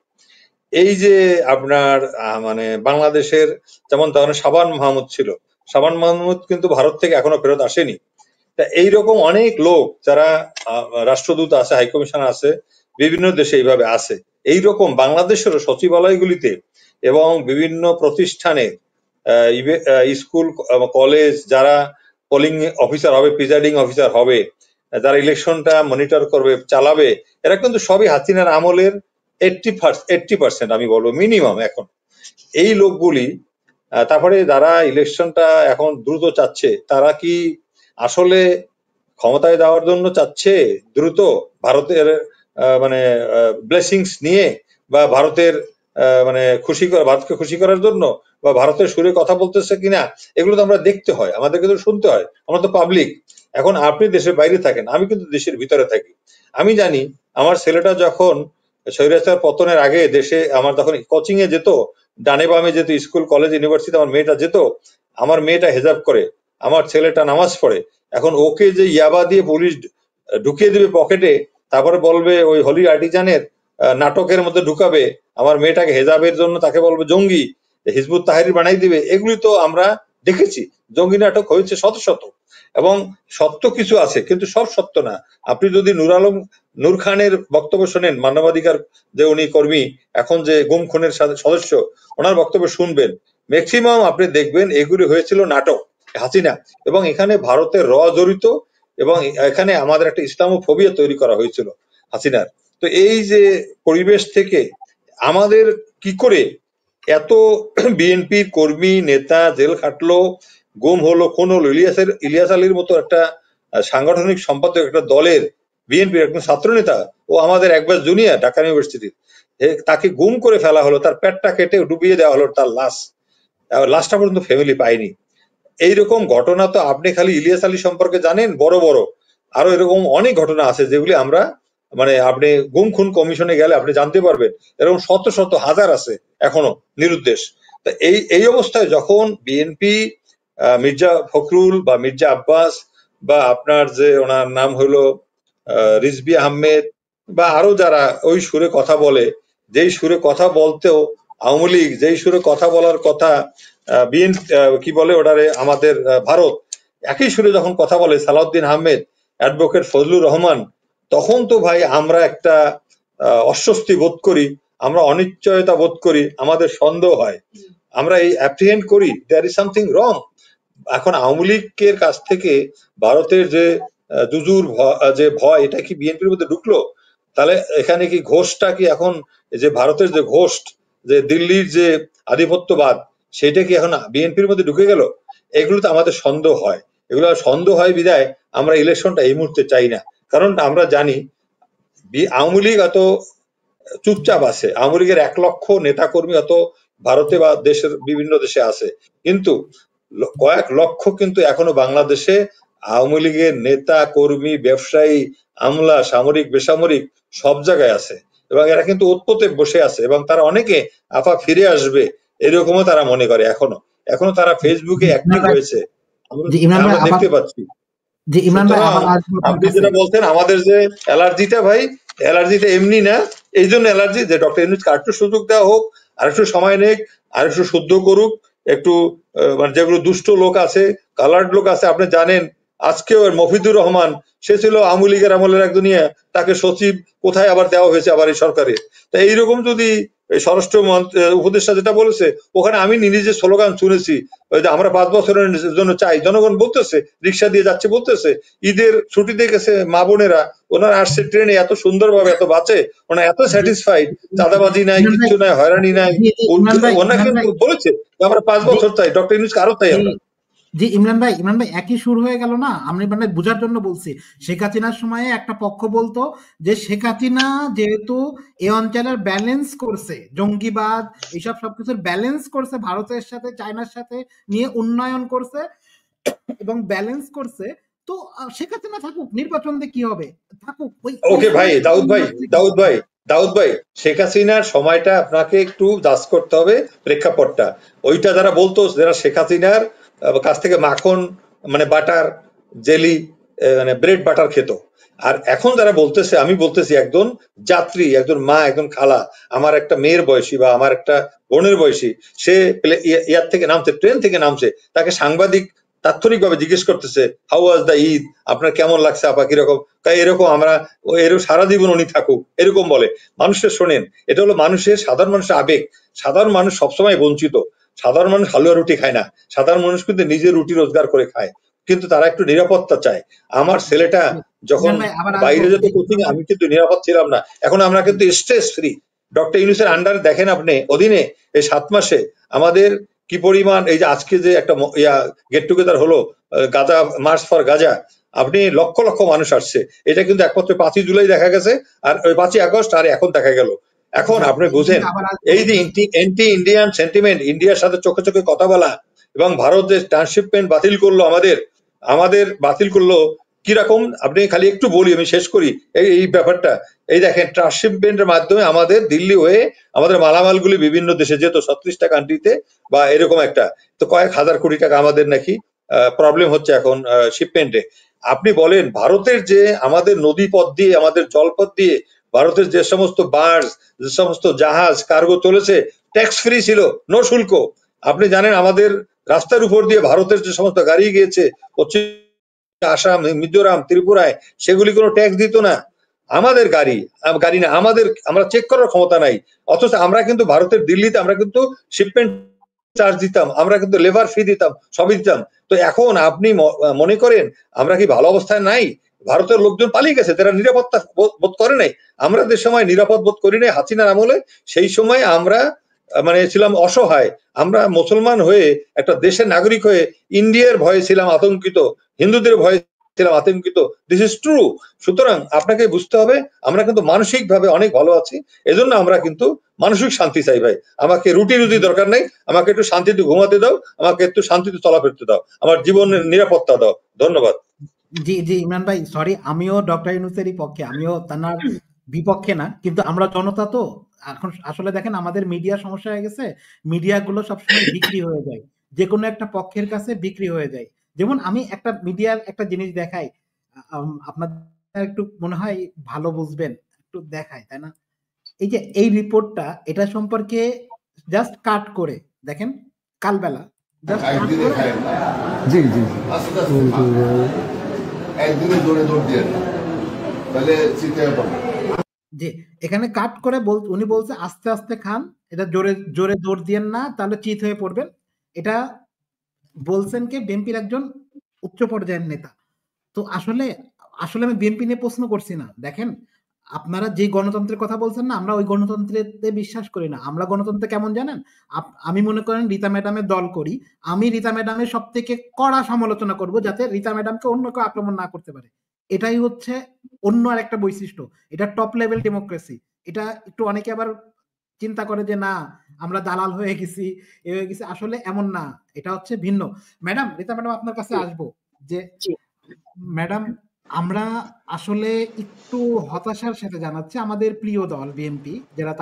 এই যে আপনার মানে বাংলাদেশের যেমন ধরেন শাবান মাহমুদ ছিল, শাবান মাহমুদ কিন্তু ভারত থেকে এখনো ফেরত আসেনি। তা এইরকম অনেক লোক যারা রাষ্ট্রদূত আছে, হাইকমিশন আছে, বিভিন্ন দেশে এইভাবে আছে। এইরকম বাংলাদেশের সচিবালয়গুলিতে এবং বিভিন্ন প্রতিষ্ঠানে, স্কুল, কলেজ, যারা পোলিং অফিসার হবে, প্রিজাইডিং অফিসার হবে, যারা ইলেকশনটা মনিটর করবে, চালাবে, এরা কিন্তু সবই হাসিনার আমলের 80% আমি বলবো মিনিমাম এখন এই লোকগুলি। তারপরে যারা ইলেকশনটা এখন দ্রুত চাচ্ছে, তারা কি আসলে ক্ষমতায় যাওয়ার জন্য চাচ্ছে দ্রুত, ভারতের মানে ব্লেসিংস নিয়ে, বা ভারতের মানে ভারতকে খুশি করার জন্য, বা ভারতের সুরে কথা বলতেছে কিনা, এগুলো তো আমরা দেখতে হয়, আমাদের কিন্তু শুনতে হয়, আমরা তো পাবলিক। এখন আপনি দেশের বাইরে থাকেন, আমি কিন্তু দেশের ভিতরে থাকি। আমি জানি আমার ছেলেটা যখন স্বৈরাচার পতনের আগে দেশে, আমার তখন কোচিং এ যেত, ডানে বামে যেত, স্কুল কলেজ ইউনিভার্সিটি আমার মেয়েটা যেত, আমার মেয়েটা হেজাব করে, আমার ছেলেটা নামাজ পড়ে। এখন ওকে যে ইয়াবা দিয়ে পুলিশ ঢুকিয়ে দেবে পকেটে, তারপরে বলবে ওই হলি আর্টিজানের নাটকের মধ্যে ঢুকাবে, আমার মেয়েটাকে হেজাবের জন্য তাকে বলবে জঙ্গি, হিজবুত তাহরির বানাই দিবে, এগুলি তো আমরা দেখেছি। জঙ্গি নাটক হয়েছে শত শত, এবং সত্য কিছু আছে কিন্তু সব সত্য না। আপনি যদি নূর খানের বক্তব্য শোনেন, মানবাধিকার যে উনি কর্মী, এখন যে গুম খুনের সদস্য, ওনার বক্তব্য শুনবেন, ম্যাক্সিমাম আপনি দেখবেন এগুলি হয়েছিল নাটক, হাসিনা, এবং এখানে ভারতের জড়িত, এবং এখানে আমাদের একটা ইসলামোফোবিয়া তৈরি করা হয়েছিল হাসিনার। তো এই যে পরিবেশ থেকে আমাদের কি করে এত বিএনপির কর্মী নেতা জেল খাটলো, গুম হলো, খুন হলো, ইলিয়াস আলীর মতো একটা সাংগঠনিক সম্পাদক একটা দলের, বিএনপির একজন ছাত্র নেতা, ও আমাদের একবার জুনিয়র ঢাকা ইউনিভার্সিটির, তাকে গুম করে ফেলা হলো, তার পেটটা কেটে ডুবিয়ে দেওয়া হলো, তার লাশটা পর্যন্ত ফ্যামিলি পায়নি। এইরকম ঘটনা তো আপনি খালি ইলিয়াস আলী সম্পর্কে জানেন, বড় বড় আরো এরকম অনেক ঘটনা আছে যেগুলি আমরা আপনি গুম খুন কমিশনে গেলে আপনি জানতে পারবেন, এরকম শত শত হাজার আছে এখনো নিরুদ্দেশ। তো এই অবস্থায় যখন বিএনপি মির্জা ফখরুল বা মির্জা আব্বাস বা আপনার যে ওনার নাম হলো রিজভী আহমেদ বা আরো যারা ওই সুরে কথা বলে, যেই সুরে কথা বলতেও আওয়ামী লীগ, যেই সুরে কথা বলার কথা কি বলে ওটারে আমাদের ভারত, একই সুরে যখন কথা বলে সালাউদ্দিন আহমেদ, অ্যাডভোকেট ফজলুর রহমান, তখন তো ভাই আমরা একটা অস্বস্তি বোধ করি, আমরা অনিশ্চয়তা বোধ করি, আমাদের সন্দেহ হয়, আমরা এই অ্যাপ্রিহেন্ড করি দেয়ার ইজ সামথিং রং। এখন আওয়ামী লীগের কাছ থেকে ভারতের যে জুজুর যে ভয়, এটা কি বিএনপির মধ্যে ঢুকলো? তাহলে এখানে কি ঘোষটা কি এখন, যে ভারতের যে ঘোষ, যে দিল্লির যে আধিপত্যবাদ, সেটা কি এখন বিএনপির মধ্যে ঢুকে গেল? এগুলো তো আমাদের সন্দেহ হয়, এগুলো সন্দেহ হয় বিদায় আমরা ইলেকশনটা এই মুহূর্তে চাই না। কারণ আমরা জানি আওয়ামী লীগ এত চুপচাপ আছে, আওয়ামী লীগের 1 লক্ষ নেতা কর্মী অত ভারতে বা দেশের বিভিন্ন দেশে আছে, কিন্তু কয়েক লক্ষ কিন্তু এখনো বাংলাদেশে আওয়ামী লীগের নেতা কর্মী, ব্যবসায়ী, আমলা, সামরিক বেসামরিক সব জায়গায় আছে, এবং এরা কিন্তু উৎপতে বসে আছে, এবং তারা অনেকে ফিরে আসবে এরকমও তারা মনে করে। এখনো তারা ফেসবুকে অ্যাক্টিভ হয়েছে, আমরা দেখতে পাচ্ছি। আপনি যেটা বলছেন আমাদের যে অ্যালার্জিটা, ভাই অ্যালার্জিটা এমনি না, এই জন্য অ্যালার্জি যে ডক্টর ইউনূসকে আরেকটু সুযোগ দেওয়া হোক, আরেকটু সময় নেক, আরেকটু শুদ্ধ করুক, একটু যেগুলো দুষ্ট লোক আছে, কালার্ড লোক আছে, আপনি জানেন আজকেও মফিদুর রহমান, সে ছিল আওয়ামী লীগের আমলের একজন, তাকে সচিব কোথায় আবার দেওয়া হয়েছে আবার এই সরকারে। তা এইরকম যদি স্বরাষ্ট্র উপদেষ্টা যেটা বলেছে, ওখানে আমি নিজে স্লোগান শুনেছি, আমরা 5 বছরের জন্য চাই, জনগণ বলতেছে, রিক্সা দিয়ে যাচ্ছে বলতেছে, ঈদের ছুটিতে গেছে মা বোনেরা, ওনারা আসছে ট্রেনে এত সুন্দরভাবে, এত বাঁচে, ওনারা এত স্যাটিসফাইড, চাঁদাবাজি নাই, কিচ্ছু নাই, হয়রানি নাই, ওনারা কিন্তু বলেছে আমরা 5 বছর চাই, ডক্টর ইউনূসকে আরো চাই আমরা। জি ইমরান ভাই একই শুরু হয়ে গেল না? আমি মানে বোঝার জন্য বলছি, শেখ হাসিনার সময়ে একটা পক্ষ বলতো যে শেখ হাসিনা যেহেতু এই অঞ্চলের ব্যালেন্স করছে, জঙ্গিবাদ এইসব সবকিছুর ব্যালেন্স করছে, ভারতের সাথে চায়নার সাথে নিয়ে উন্নয়ন করছে এবং ব্যালেন্স করছে, তো শেখ হাসিনা থাকুক, নির্বাচন দিয়ে কি হবে, থাকুক। ওকে ভাই, দাউদ ভাই শেখ হাসিনার সময়টা আপনাকে একটু জাজ করতে হবে, প্রেক্ষাপটটা। ওইটা যারা বলতো, যারা শেখ হাসিনার কাছ থেকে মাখন মানে বাটার জেলি মানে ব্রেড বাটার খেত, আর এখন যারা বলতেছে, আমি বলতেছি একজন যাত্রী, একজন মা, একজন খালা, আমার একটা মেয়ের বয়সী বা আমার একটা বোনের বয়সী, সে ইয়ার থেকে নামছে, ট্রেন থেকে নামছে, তাকে সাংবাদিক তাৎক্ষণিকভাবে জিজ্ঞেস করতেছে হাউ ওয়াজ দ্য ঈদ, আপনার কেমন লাগছে আপা, কিরকম, এরকম আমরা এরকম সারা জীবন উনি থাকুক এরকম বলে। মানুষের শোনেন, এটা হলো মানুষের, সাধারণ মানুষের আবেগ। সাধারণ মানুষ সবসময় বঞ্চিত, সাধারণ মানুষ হালুয়া রুটি খায় না, সাধারণ মানুষ কিন্তু নিজে রুটি রোজগার করে খায়, কিন্তু তারা একটু নিরাপত্তা চায়। আমার ছেলেটা যখন বাইরে যেত কোচিং, আমি কিন্তু নিরাপদ ছিলাম না, এখন আমরা কিন্তু স্ট্রেস ফ্রি। ডক্টর ইউনূসের আন্ডারে দেখেন আপনি অধীনে এই 7 মাসে আমাদের কি পরিমাণ, এই যে আজকে যে একটা গেট টুগেদার হলো গাজা, মার্চ ফর গাজা, আপনি লক্ষ লক্ষ মানুষ আসছে, এটা কিন্তু একমাত্র 5ই জুলাই দেখা গেছে, আর ওই 5ই আগস্ট আর এখন দেখা গেল। এখন আপনি বুঝেন এই যে অ্যান্টি ইন্ডিয়ান সেন্টিমেন্ট, ইন্ডিয়ার সাথে চোখে চোখে কথা বলা, এবং ভারত যে ট্রান্সশিপমেন্ট বাতিল করলো, আমাদের বাতিল করলো কিরকম, আপনি খালি একটু বলি, আমি শেষ করি এই ব্যাপারটা। এই দেখেন, ট্রান্সশিপমেন্টের মাধ্যমে আমাদের দিল্লি হয়ে আমাদের মালামালগুলি বিভিন্ন দেশে যেত, 36টা কান্ট্রিতে বা এরকম একটা, তো কয়েক হাজার কোটি টাকা আমাদের নাকি প্রবলেম হচ্ছে এখন শিপমেন্টে। আপনি বলেন, ভারতের যে আমাদের নদী পথ দিয়ে, আমাদের জলপথ দিয়ে ভারতের যে সমস্ত বার্জ, যে সমস্ত জাহাজ কার্গো চলেছে, ট্যাক্স ফ্রি ছিল, নো শুল্ক। আপনি জানেন আমাদের রাস্তার উপর দিয়ে ভারতের যে সমস্ত গাড়ি গিয়েছে পশ্চিম আসাম, মিজোরাম, ত্রিপুরায়, সেগুলি কোনো ট্যাক্স দিত না। আমাদের গাড়ি না, আমরা চেক করার ক্ষমতা নাই, অথচ আমরা কিন্তু ভারতের দিল্লিতে আমরা কিন্তু শিপমেন্ট চার্জ দিতাম, আমরা কিন্তু লেবার ফি দিতাম, সবই দিতাম। তো এখন আপনি মনে করেন আমরা কি ভালো অবস্থায় নাই? ভারতের লোকজন পালিয়ে গেছে, তারা নিরাপত্তা বোধ করে নাই। আমরা যে সময় নিরাপদ বোধ করি নাই হাসিনার আমলে, সেই সময় আমরা মানে ছিলাম অসহায়। আমরা মুসলমান হয়ে একটা দেশের নাগরিক হয়ে ইন্ডিয়ার ভয়ে ছিলাম আতঙ্কিত, হিন্দুদের ভয়ে ছিলাম আতঙ্কিত। This is true. সুতরাং আপনাকে বুঝতে হবে আমরা কিন্তু মানসিক ভাবে অনেক ভালো আছি, এজন্য আমরা কিন্তু মানসিক শান্তি চাই ভাই। আমাকে রুটি দরকার নেই, আমাকে একটু শান্তিতে ঘুমাতে দাও, আমাকে একটু শান্তিতে চলাফেরতে দাও, আমার জীবনের নিরাপত্তা দাও। ধন্যবাদ। জি জি ইমরান ভাই, সরি, আমিও ডক্টর ইউনূসেরই পক্ষে, আমিও তার বিপক্ষে না, কিন্তু আমরা জনতা তো এখন আসলে দেখেন আমাদের মিডিয়া সমস্যা হয়ে গেছে, মিডিয়াগুলো সবসময় বিক্রি হয়ে যায়, যে কোনো একটা পক্ষের কাছে বিক্রি হয়ে যায়। যেমন আমি একটা মিডিয়ার একটা জিনিস দেখাই, আপনাদের একটু মনে হয় ভালো বুঝবেন, একটু দেখাই, তাই না? এই যে এই রিপোর্টটা, এটা সম্পর্কে জাস্ট কাট করে দেখেন, কালবেলা জাস্ট কাট করে, জি জি একদিনে দৌড়ে দৌড় দিয়ে তাহলে চিন্তা পাবো। যে এখানে কাট করে উনি বলছে আস্তে আস্তে খান, এটা জোরে জোরে দৌড় দিয়েন না, তাহলে চিত হয়ে পড়বেন। এটা বলছেন কে? বিএনপির একজন উচ্চ পর্যায়ের নেতা। তো আসলে আসলে আমি বিএনপি নিয়ে প্রশ্ন করছি না। দেখেন, আপনারা যে গণতন্ত্রের কথা বলছেন না, আমরা ওই গণতন্ত্রেতে বিশ্বাস করি না। আমরা গণতন্ত্র কেমন জানেন? আমি মনে করেন রীতা ম্যাডামের দল করি, আমি রীতা ম্যাডামের সব থেকে কড়া সমালোচনা করব, যাতে রীতা ম্যাডামকে অন্য কেউ আক্রমণ না করতে পারে। এটাই হচ্ছে অন্য আর একটা বৈশিষ্ট্য। এটা টপ লেভেল ডেমোক্রেসি। এটা একটু অনেকে আবার চিন্তা করে যে না আমরা দালাল হয়ে গেছি, এ হয়ে গেছি, আসলে এমন না, এটা হচ্ছে ভিন্ন। ম্যাডাম, রীতা ম্যাডাম আপনার কাছে আসবো, যে ম্যাডাম আমরা আসলে একটু হতাশার সাথে জানাচ্ছি আমাদের প্রিয় দল বিএনপি, যারা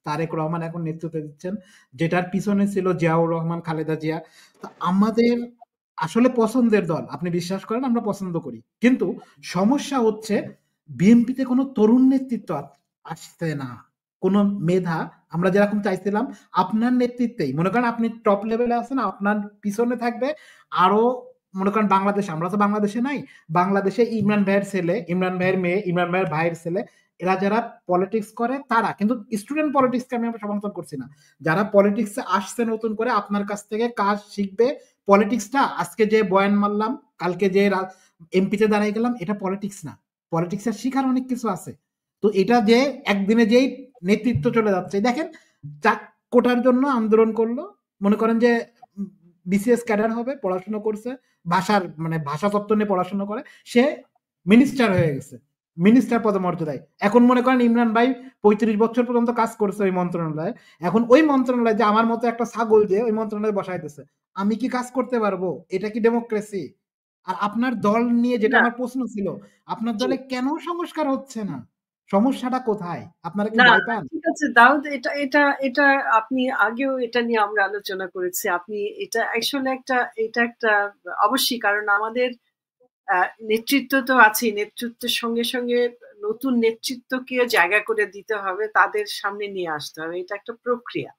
তারেক রহমান এখন নেতৃত্ব দিচ্ছেন, যেটার পিছনে ছিল জিয়াউর রহমান, খালেদা জিয়া। তো আমাদের আসলে পছন্দের দল, আপনি বিশ্বাস করেন আমরা পছন্দ করি, কিন্তু সমস্যা হচ্ছে বিএনপিতে কোনো তরুণ নেতৃত্ব আসছে না, কোনো মেধা আমরা যেরকম চাইছিলাম। আপনার নেতৃত্বেই মনে করেন আপনি টপ লেভেলে আছেন, আপনার পিছনে থাকবে আরো, মনে করেন বাংলাদেশে, আমরা তো বাংলাদেশে নাই, বাংলাদেশে ইমরান ভাইয়ের ছেলে, ইমরান ভাইয়ের মেয়ে, ইমরান ভাইয়ের ভাইয়ের ছেলে, এরা যারা পলিটিক্স করে, তারা কিন্তু স্টুডেন্ট পলিটিক্সকে আমি সমর্থন করছি না। যারা পলিটিক্সে আসছে নতুন করে, আপনার কাছ থেকে কাজ শিখবে। পলিটিক্সটা আজকে যে বয়ান মারলাম, কালকে যে এমপিতে দাঁড়াই গেলাম, এটা পলিটিক্স না। পলিটিক্সের শিখার অনেক কিছু আছে। তো এটা যে একদিনে যেই নেতৃত্ব চলে যাচ্ছে, দেখেন কোটার জন্য আন্দোলন করলো, মনে করেন যে বিসিএস ক্যাডার হবে, পড়াশোনা করছে, ভাষা তত্ত্ব নিয়ে পড়াশোনা করে, সে মিনিস্টার হয়ে গেছে, মিনিস্টার পদমর্যাদায়। এখন মনে করেন ইমরান ভাই 35 বছর পর্যন্ত কাজ করছে ওই মন্ত্রণালয়ে, এখন ওই মন্ত্রণালয়ে যে আমার মতো একটা ছাগল যে ওই মন্ত্রণালয়ে বসাইতেছে, আমি কি কাজ করতে পারবো? এটা কি ডেমোক্রেসি? আর আপনার দল নিয়ে যেটা আমার প্রশ্ন ছিল, আপনার দলে কেন সংস্কার হচ্ছে না? সমস্যাটা কোথায়? আপনারা কি ভয় পান? ঠিক আছে দাউদ, এটা আপনি আগেও এটা নিয়ে আমরা আলোচনা করেছি। আপনি এটা আসলে এটা একটা অবশ্যই, কারণ আমাদের নেতৃত্ব তো আছেই, নেতৃত্বের সঙ্গে সঙ্গে নতুন নেতৃত্বকে জায়গা করে দিতে হবে, তাদের সামনে নিয়ে আসতে হবে, এটা একটা প্রক্রিয়া।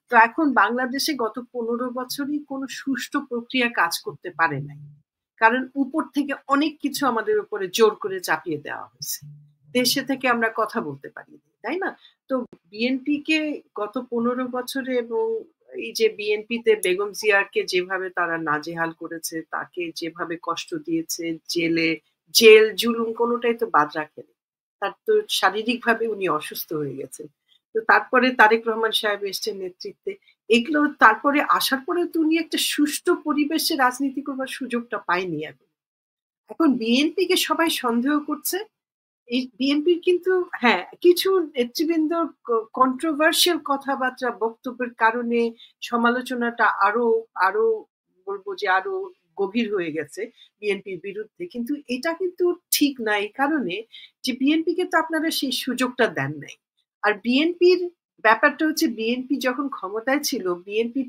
তো এখন বাংলাদেশে গত 15 বছরই কোনো সুষ্ঠু প্রক্রিয়া কাজ করতে পারে নাই, কারণ উপর থেকে অনেক কিছু আমাদের উপরে জোর করে চাপিয়ে দেওয়া হয়েছে, দেশে থেকে আমরা কথা বলতে পারি, তাই না? তো বিএনপি কে গত 15 বছরে, এবং এই যে বিএনপিতে বেগম জিয়াকে যেভাবে তারা নাজেহাল করেছে, তাকে যেভাবে কষ্ট দিয়েছে, জেল জুলুম কোনোটাই তো বাদ রাখেনি। তার তো শারীরিকভাবে উনি অসুস্থ হয়ে গেছেন। তো তারপরে তারেক রহমান সাহেব এসছেন নেতৃত্বে, এগুলো তারপরে আসার পরে তো উনি একটা সুষ্ঠু পরিবেশে রাজনীতি করবার সুযোগটা পায়নি। এখন বিএনপি কে সবাই সন্দেহ করছে। এই বিএনপির কিন্তু কিছু নেতৃবৃন্দ কন্ট্রোভার্সিয়াল কথাবার্তা বক্তব্যের কারণে সমালোচনাটা আরো বলবো যে আরো গভীর হয়ে গেছে বিএনপির বিরুদ্ধে, কিন্তু এটা কিন্তু ঠিক না, এই কারণে যে বিএনপি কে তো আপনারা সেই সুযোগটা দেন নাই। আর বিএনপির ব্যাপারটা হচ্ছে, বিএনপি যখন ক্ষমতায় ছিল, বিএনপির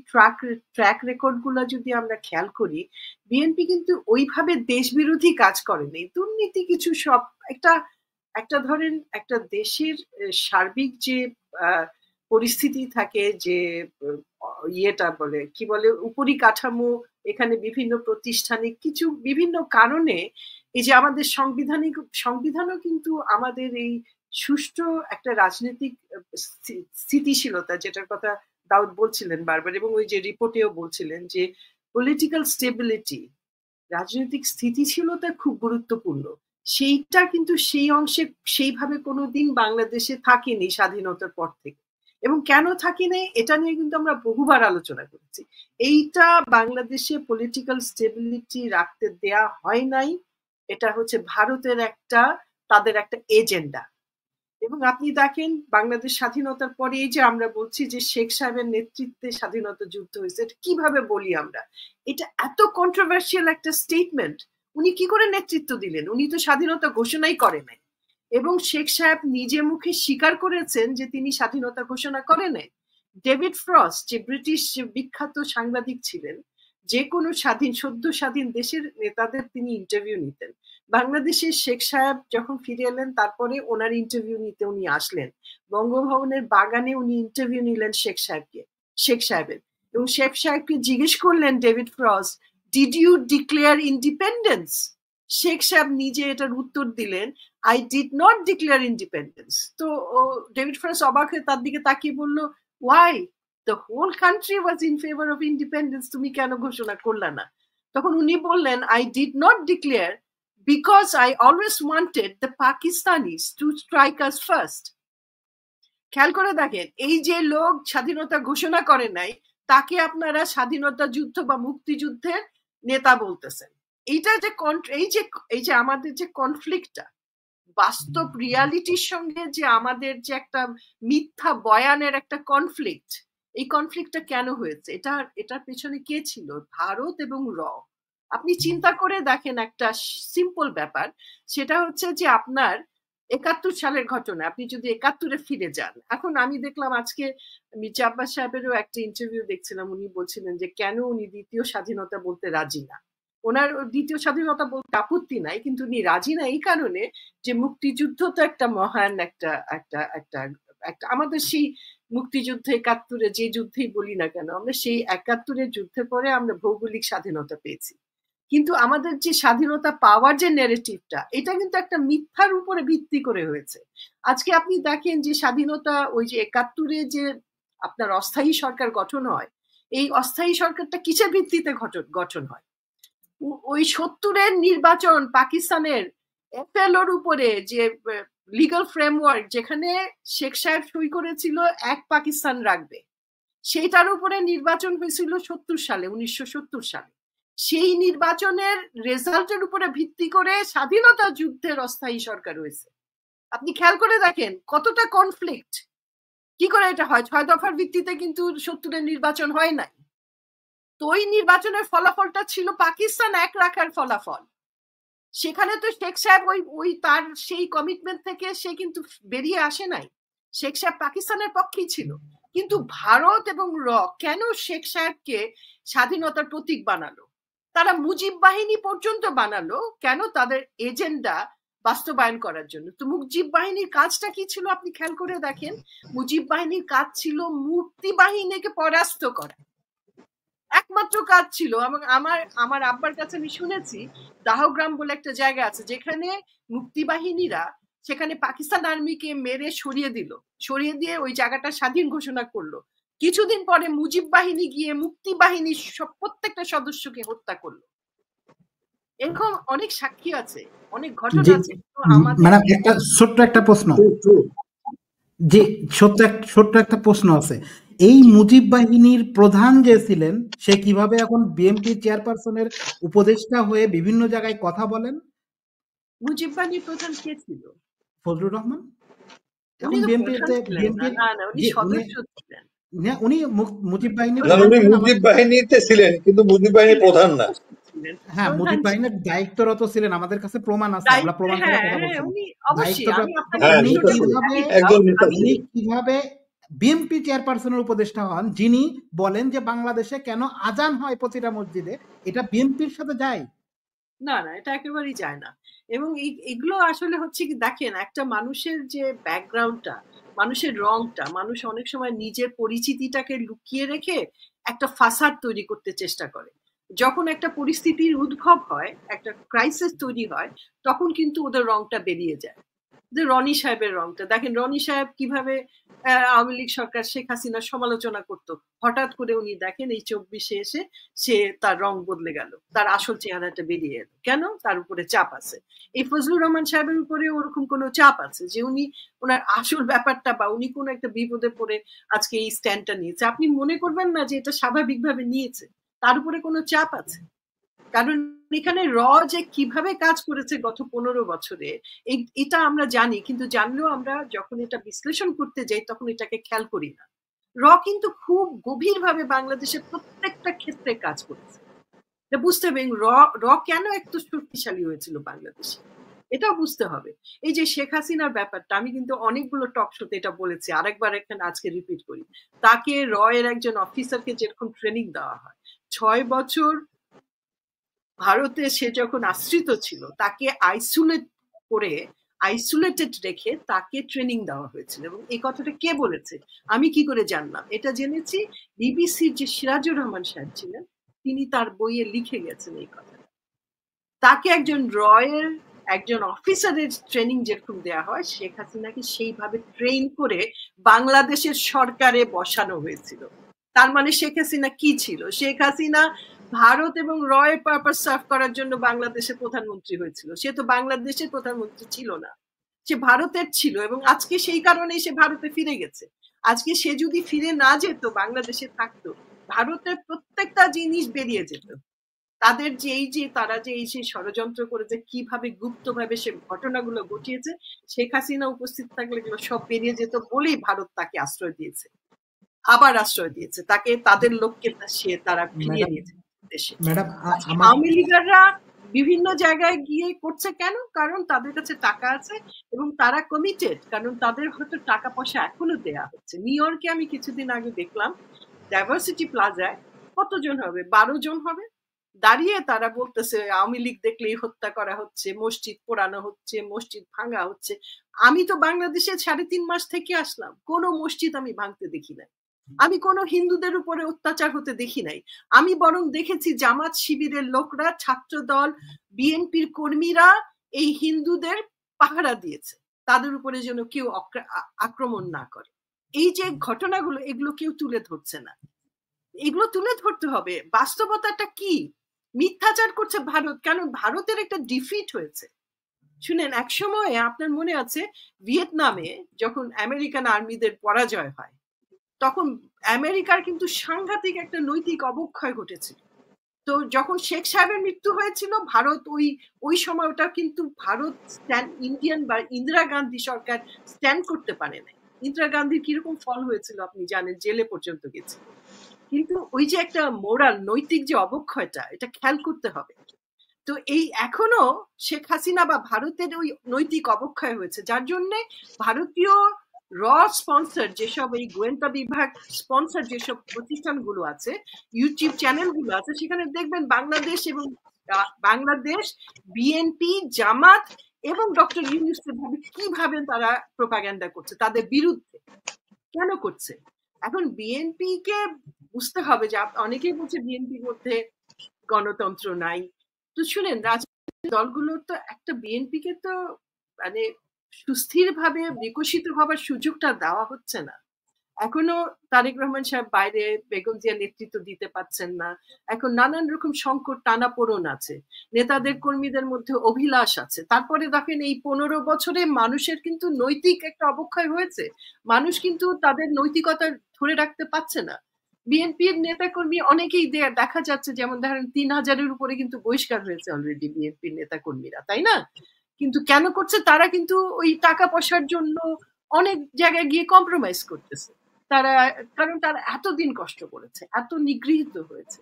ট্র্যাক রেকর্ড গুলা যদি আমরা খেয়াল করি, বিএনপি কিন্তু ওইভাবে দেশ বিরোধী কাজ করেনি, দুর্নীতি কিছু একটা ধরেন একটা দেশের সার্বিক যে পরিস্থিতি থাকে যে ইয়েটা বলে কি বলে উপরিকাঠামো, এখানে বিভিন্ন প্রতিষ্ঠানিক কিছু বিভিন্ন কারণে এই যে আমাদের সংবিধানও কিন্তু আমাদের এই সুষ্ঠু একটা রাজনৈতিক স্থিতিশীলতা, যেটার কথা দাউদ বলছিলেন বারবার, এবং ওই যে রিপোর্টেও বলছিলেন যে পলিটিক্যাল স্টেবিলিটি, রাজনৈতিক স্থিতিশীলতা খুব গুরুত্বপূর্ণ। সেইটা কিন্তু সেই অংশে সেইভাবে কোনোদিন বাংলাদেশে থাকেনি স্বাধীনতার পর থেকে। এবং কেন থাকেনি এটা নিয়ে কিন্তু আমরা বহুবার আলোচনা করেছি। এইটা বাংলাদেশে পলিটিক্যাল স্টেবিলিটি রাখতে দেয়া হয় নাই, এটা হচ্ছে ভারতের তাদের একটা এজেন্ডা। এবং আপনি দেখেন বাংলাদেশ স্বাধীনতার পরে এই যে আমরা বলছি যে শেখ সাহেবের নেতৃত্বে স্বাধীনতা যুদ্ধ হয়েছে, এটা কিভাবে বলি আমরা? এটা এত কন্ট্রোভার্সিয়াল একটা স্টেটমেন্ট। উনি কি করে নেতৃত্ব দিলেন? উনি তো স্বাধীনতা ঘোষণাই করে নাই। এবং শেখ সাহেব নিজে মুখে স্বীকার করেছেন যে তিনি স্বাধীনতা ঘোষণা করেন নাই। ডেভিড ফ্রস্ট, যে ব্রিটিশ বিখ্যাত সাংবাদিক ছিলেন, যে কোনো সদ্য স্বাধীন দেশের নেতাদের তিনি ইন্টারভিউ নিতেন। বাংলাদেশের শেখ সাহেব যখন ফিরে এলেন তারপরে ওনার ইন্টারভিউ নিতে উনি আসলেন। বঙ্গভবনের বাগানে উনি ইন্টারভিউ নিলেন শেখ সাহেবের, এবং শেখ সাহেবকে জিজ্ঞেস করলেন David Frost, did you declare independence? Sheikh সাহেব নিজে এটার উত্তর দিলেন, I did not declare independence. তো ডেভিড ফ্রস্ট অবাক হয়ে তার দিকে তাকিয়ে বলল, why? The whole country was in favor of independence, তুমি কেন ঘোষণা করলা না? তখন উনি বললেন, I did not declare because I always wanted the Pakistanis to strike us first. খেয়াল করে দেখেন, এই যে লোক স্বাধীনতা ঘোষণা করে নাই তাকে আপনারা স্বাধীনতা যুদ্ধ বা মুক্তিযুদ্ধের নেতা বলতেছেন। এইটা যে এই যে আমাদের যে কনফ্লিক্টটা, বাস্তব রিয়ালিটির সঙ্গে যে আমাদের যে একটা মিথ্যা বয়ানের একটা কনফ্লিক্ট, এই কনফ্লিক্টটা কেন হয়েছে? এটার পেছনে কে ছিল? ভারত এবং আপনি চিন্তা করে দেখেন একটা সিম্পল ব্যাপার, সেটা হচ্ছে যে আপনার ৭১ সালের ঘটনা, আপনি যদি ৭১-এ ফিরে যান। এখন আমি দেখলাম আজকে মির্জা আব্বাস সাহেবেরও একটা ইন্টারভিউ দেখছিলাম, উনি বলছিলেন যে কেন উনি দ্বিতীয় স্বাধীনতা বলতে রাজি না। ওনার দ্বিতীয় স্বাধীনতা বলতে আপত্তি নাই, কিন্তু উনি রাজি না এই কারণে যে মুক্তিযুদ্ধ তো একটা মহান একটা আমাদের সেই মুক্তিযুদ্ধ ৭১-এ যে যুদ্ধেই বলি না কেন, আমরা সেই ৭১-এর যুদ্ধের পরে আমরা ভৌগোলিক স্বাধীনতা পেয়েছি, কিন্তু আমাদের যে স্বাধীনতা পাওয়ার যে ন্যারেটিভটা, এটা কিন্তু একটা মিথ্যার উপরে ভিত্তি করে হয়েছে। আজকে আপনি দেখেন যে স্বাধীনতা ওই যে ৭১-এ যে আপনার অস্থায়ী সরকার গঠন হয়, এই অস্থায়ী সরকারটা কিসের ভিত্তিতে গঠন হয়? ওই ৭০-এর নির্বাচন পাকিস্তানের এফএলওর উপরে যে লিগাল ফ্রেমওয়ার্ক, যেখানে শেখ সাহেব সই করেছিল এক পাকিস্তান রাখবে, সেইটার উপরে নির্বাচন হয়েছিল ১৯৭০ সালে। সেই নির্বাচনের রেজাল্টের উপরে ভিত্তি করে স্বাধীনতা যুদ্ধের অস্থায়ী সরকার হয়েছে। আপনি খেয়াল করে দেখেন কতটা কনফ্লিক্ট। কি করে এটা হয়? ৬ দফার ভিত্তিতে কিন্তু ৭০-এর নির্বাচন হয় নাই। তো ওই নির্বাচনের ফলাফলটা ছিল পাকিস্তান এক রাখার ফলাফল। সেখানে তো শেখ সাহেব ওই তার সেই কমিটমেন্ট থেকে সে কিন্তু বেরিয়ে আসে নাই। শেখ সাহেব পাকিস্তানের পক্ষেই ছিল, কিন্তু ভারত এবং কেন শেখ সাহেবকে স্বাধীনতার প্রতীক বানালো? তারা মুজিব বাহিনী পর্যন্ত বানালো কেন? তাদের এজেন্ডা বাস্তবায়ন করার জন্য। তো মুজিব বাহিনীর কাজটা কি ছিল আপনি খেয়াল করে দেখেন। মুজিব বাহিনীর কাজ ছিল মুক্তি বাহিনীকে পরাস্ত করা, একমাত্র কাজ ছিল। এবং আমার আব্বার কাছে আমি শুনেছি দাহগ্রাম বলে একটা জায়গা আছে, যেখানে মুক্তি বাহিনীরা সেখানে পাকিস্তান আর্মিকে মেরে সরিয়ে দিয়ে ওই জায়গাটা স্বাধীন ঘোষণা করলো। কিছুদিন পরে মুজিব বাহিনী গিয়ে মুক্তি বাহিনীর প্রত্যেকটা সদস্যকে হত্যা করলো। এরকম অনেক সাক্ষী আছে, অনেক ঘটনা আছে। ম্যাডাম একটা ছোট্ট একটা প্রশ্ন, যে ছোট্ট একটা প্রশ্ন আছে। এই মুজিব বাহিনীর প্রধান যে ছিলেন, সে কিভাবে এখন বিএনপি চেয়ারপারসনের উপদেষ্টা হয়ে বিভিন্ন জায়গায় কথা বলেন? মুজিব বাহিনীর প্রধান কে ছিল? ফজলুর রহমান। উনি সদস্য ছিলেন। উনি মুজিব বাহিনীতে ছিলেন, কিন্তু মুজিব বাহিনীর প্রধান না। হ্যাঁ, মুজিব বাহিনীর দায়িত্বরত ছিলেন, আমাদের কাছে প্রমাণ আছে, আমরা প্রমাণ করে কথা বলছি। কিভাবে বিএনপি চেয়ারপারসনের উপদেষ্টা হন যিনি বলেন যে বাংলাদেশে কেন আজান হয় প্রতিটা মসজিদে, এটা বিএনপির সাথে যায় না? এটা একেবারেই যায় না। এবং এগুলো আসলে হচ্ছে কি, দেখেন একটা মানুষের যে ব্যাকগ্রাউন্ডটা, মানুষের রংটা, মানুষ অনেক সময় নিজের পরিচিতিটাকে লুকিয়ে রেখে একটা ফাসাদ তৈরি করতে চেষ্টা করে। যখন একটা পরিস্থিতির উদ্ভব হয়, একটা ক্রাইসিস তৈরি হয়, তখন কিন্তু ওদের রংটা বেরিয়ে যায়। রনি সাহেবের রংটা দেখেন, রনি সাহেব কিভাবে আওয়ামী লীগ সরকার শেখ হাসিনার সমালোচনা করতো, হঠাৎ করে উনি দেখেন এই 24-এ এসে সে তার রং বদলে গেল, তার আসল চেহারাটা বেরিয়ে এলো। কেন? তার উপরে চাপ আছে। এই ফজলুর রহমান সাহেবের উপরে ওরকম কোনো চাপ আছে যে উনি ওনার আসল ব্যাপারটা বা উনি কোনো একটা বিপদে পড়ে আজকে এই স্ট্যান্ডটা নিয়েছে, আপনি মনে করবেন না যে এটা স্বাভাবিকভাবে নিয়েছে, তার উপরে কোনো চাপ আছে। কারণ এখানে যে কিভাবে কাজ করেছে গত 15 বছরে এটা আমরা জানি, কিন্তু জানলেও আমরা যখন এটা বিশ্লেষণ করতে যাই তখন এটাকে খেয়াল করি না। কিন্তু খুব গভীরভাবে বাংলাদেশের প্রত্যেকটা ক্ষেত্রে কাজ করেছে। বুঝতে হবে কেন এত শক্তিশালী হয়েছিল বাংলাদেশে, এটাও বুঝতে হবে। এই যে শেখ হাসিনার ব্যাপারটা আমি কিন্তু অনেকগুলো টক শোতে এটা বলেছি, আরেকবার এখানে আজকে রিপিট করি। তাকে এর একজন অফিসারকে যেরকম ট্রেনিং দেওয়া হয়, 6 বছর ভারতে সে যখন আশ্রিত ছিল তাকে আইসোলেটেড রেখে তাকে ট্রেনিং দেওয়া হয়েছিল। এবং এই কথাটা কে বলেছে আমি কি করে জানলাম? এটা জেনেছি বিবিসির যে সিরাজুর রহমান সাহেব ছিলেন, তিনি তার বইয়ে লিখে গেছেন এই কথাটা। তাকে একজন অফিসারের ট্রেনিং যেরকম দেওয়া হয়, শেখ হাসিনাকে সেইভাবে ট্রেন করে বাংলাদেশের সরকারে বসানো হয়েছিল। তার মানে শেখ হাসিনা কি ছিল? শেখ হাসিনা ভারত এবং রয়ের পারপাস সার্ভ করার জন্য বাংলাদেশের প্রধানমন্ত্রী হয়েছিল। সে তো বাংলাদেশের প্রধানমন্ত্রী ছিল না, সে ভারতের ছিল। এবং আজকে সেই কারণেই সে ভারতে ফিরে গেছে। আজকে সে যদি ফিরে না যেত, বাংলাদেশে থাকতো, ভারতের প্রত্যেকটা জিনিস বেরিয়ে যেত। তাদের তারা যে এই ষড়যন্ত্র করেছে, কিভাবে গুপ্তভাবে সে ঘটনাগুলো ঘটিয়েছে, শেখ হাসিনা উপস্থিত থাকলে এগুলো সব বেরিয়ে যেত বলেই ভারত তাকে আশ্রয় দিয়েছে, আবার আশ্রয় দিয়েছে তাকে, তাদের লোককে তারা ফিরিয়ে নিয়েছে দেশে। আওয়ামী লীগাররা বিভিন্ন জায়গায় গিয়ে করছে কেন? কারণ তাদের কাছে টাকা আছে এবং তারা কমিটেড, কারণ তাদের হয়তো টাকা পয়সা এখনো দেয়া হচ্ছে। নিউ ইয়র্কে আমি কিছুদিন আগে দেখলাম ডাইভার্সিটি প্লাজায় কতজন হবে, 12 জন হবে, দাঁড়িয়ে তারা বলতেছে আওয়ামী লীগ দেখলেই হত্যা করা হচ্ছে, মসজিদ পোড়ানো হচ্ছে, মসজিদ ভাঙা হচ্ছে। আমি তো বাংলাদেশে 3.5 মাস থেকে আসলাম, কোনো মসজিদ আমি ভাঙতে দেখি নাই, আমি কোনো হিন্দুদের উপরে অত্যাচার হতে দেখি নাই। আমি বরং দেখেছি জামাত শিবিরের লোকরা, ছাত্র দল, বিএনপির কর্মীরা এই হিন্দুদের পাহারা দিয়েছে, তাদের উপরে যেন কেউ আক্রমণ না করে। এই যে ঘটনাগুলো, এগুলো কেউ তুলে ধরছে না, এগুলো তুলে ধরতে হবে। বাস্তবতাটা কি? মিথ্যাচার করছে ভারত, কারণ ভারতের একটা ডিফিট হয়েছে। শুনেন, এক সময় আপনার মনে আছে ভিয়েতনামে যখন আমেরিকান আর্মিদের পরাজয় হয়, তখন আমেরিকার কিন্তু সাংঘাতিক একটা নৈতিক অবক্ষয় ঘটেছিল। তো যখন শেখ সাহেবের মৃত্যু হয়েছিল, ভারত ওই সময়টা কিন্তু ভারত ইন্ডিয়ান বা ইন্দিরা গান্ধী সরকার স্ট্যান্ড করতে পারে নাই। ইন্দিরা গান্ধীর কিরকম ফল হয়েছিল আপনি জানেন, জেলে পর্যন্ত গেছিল। কিন্তু ওই যে একটা মোরাল, নৈতিক যে অবক্ষয়টা, এটা খেয়াল করতে হবে। তো এই এখনো শেখ হাসিনা বা ভারতের ওই নৈতিক অবক্ষয় হয়েছে, যার জন্য ভারতীয় স্পন্সর যেসব, এই গোয়েন্দা বিভাগ স্পন্সর যেসব প্রতিষ্ঠানগুলো আছে, ইউটিউব চ্যানেলগুলো আছে, সেখানে দেখবেন বাংলাদেশ বিএনপি, জামাত এবং ডক্টর ইউনূস কিভাবে তারা প্রোপাগান্ডা করছে তাদের বিরুদ্ধে। কেন করছে? এখন বিএনপি কে বুঝতে হবে যে অনেকেই বলছে বিএনপির মধ্যে গণতন্ত্র নাই। তো শুনেন, রাজনৈতিক দলগুলো তো একটা বিএনপি কে তো মানে সুস্থির ভাবে বিকশিত হবার সুযোগটা দেওয়া হচ্ছে না। এখনো তারেক রহমান সাহেব বাইরে বেগম জিয়া নেতৃত্ব দিতে পারছেন না। এখন নানান রকম সংকট, টানাপোড়েন আছে, নেতাদের কর্মীদের মধ্যে অভিলাষ আছে। তারপরে দেখেন এই 15 বছরে মানুষের কিন্তু নৈতিক একটা অবক্ষয় হয়েছে, মানুষ কিন্তু তাদের নৈতিকতা ধরে রাখতে পারছে না। বিএনপির নেতাকর্মী অনেকেই দেখা যাচ্ছে, যেমন ধরেন 3000-এর উপরে কিন্তু বহিষ্কার হয়েছে অলরেডি বিএনপির নেতাকর্মীরা, তাই না? কিন্তু কেন করছে? তারা কিন্তু ওই টাকা পয়সার জন্য অনেক জায়গায় গিয়ে কম্প্রোমাইজ করতেছে তারা, কারণ তারা এতদিন কষ্ট করেছে, এত নিগৃহীত হয়েছে।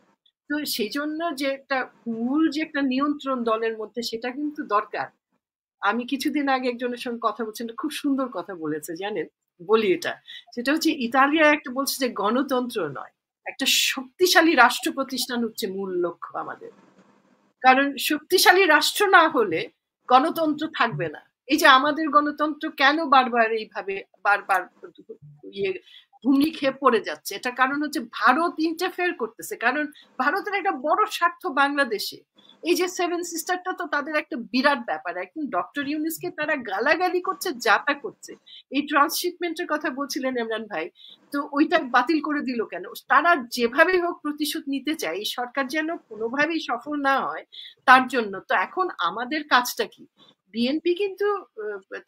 তো সেই জন্য যে একটা মূল যে একটা নিয়ন্ত্রণ দলের মধ্যে, সেটা কিন্তু দরকার। আমি কিছুদিন আগে একজনের সঙ্গে কথা বলছি, খুব সুন্দর কথা বলেছে জানেন, বলি এটা, সেটা হচ্ছে ইতালিয়া একটা বলছে যে গণতন্ত্র নয়, একটা শক্তিশালী রাষ্ট্র প্রতিষ্ঠান হচ্ছে মূল লক্ষ্য আমাদের। কারণ শক্তিশালী রাষ্ট্র না হলে গণতন্ত্র থাকবে না। এই যে আমাদের গণতন্ত্র কেন বারবার এইভাবে বারবার হুমড়ি খেয়ে পড়ে যাচ্ছে, এটা কারণ হচ্ছে ভারত ইন্টারফেয়ার করতেছে। কারণ ভারতের একটা বড় স্বার্থ বাংলাদেশে। এই যে সেভেন সিস্টারটা তো তাদের একটা বিরাট ব্যাপার। এখন ডক্টর ইউনূসকে তারা গালাগালি করছে, যাতা করছে। এই ট্রান্সশিপমেন্টের কথা বলছিলেন ইমরান ভাই, তো ওইটা বাতিল করে দিল কেন? তারা যেভাবে হোক প্রতিশোধ নিতে চায়, এই সরকার যেন কোনোভাবেই সফল না হয় তার জন্য। তো এখন আমাদের কাজটা কি? বিএনপি কিন্তু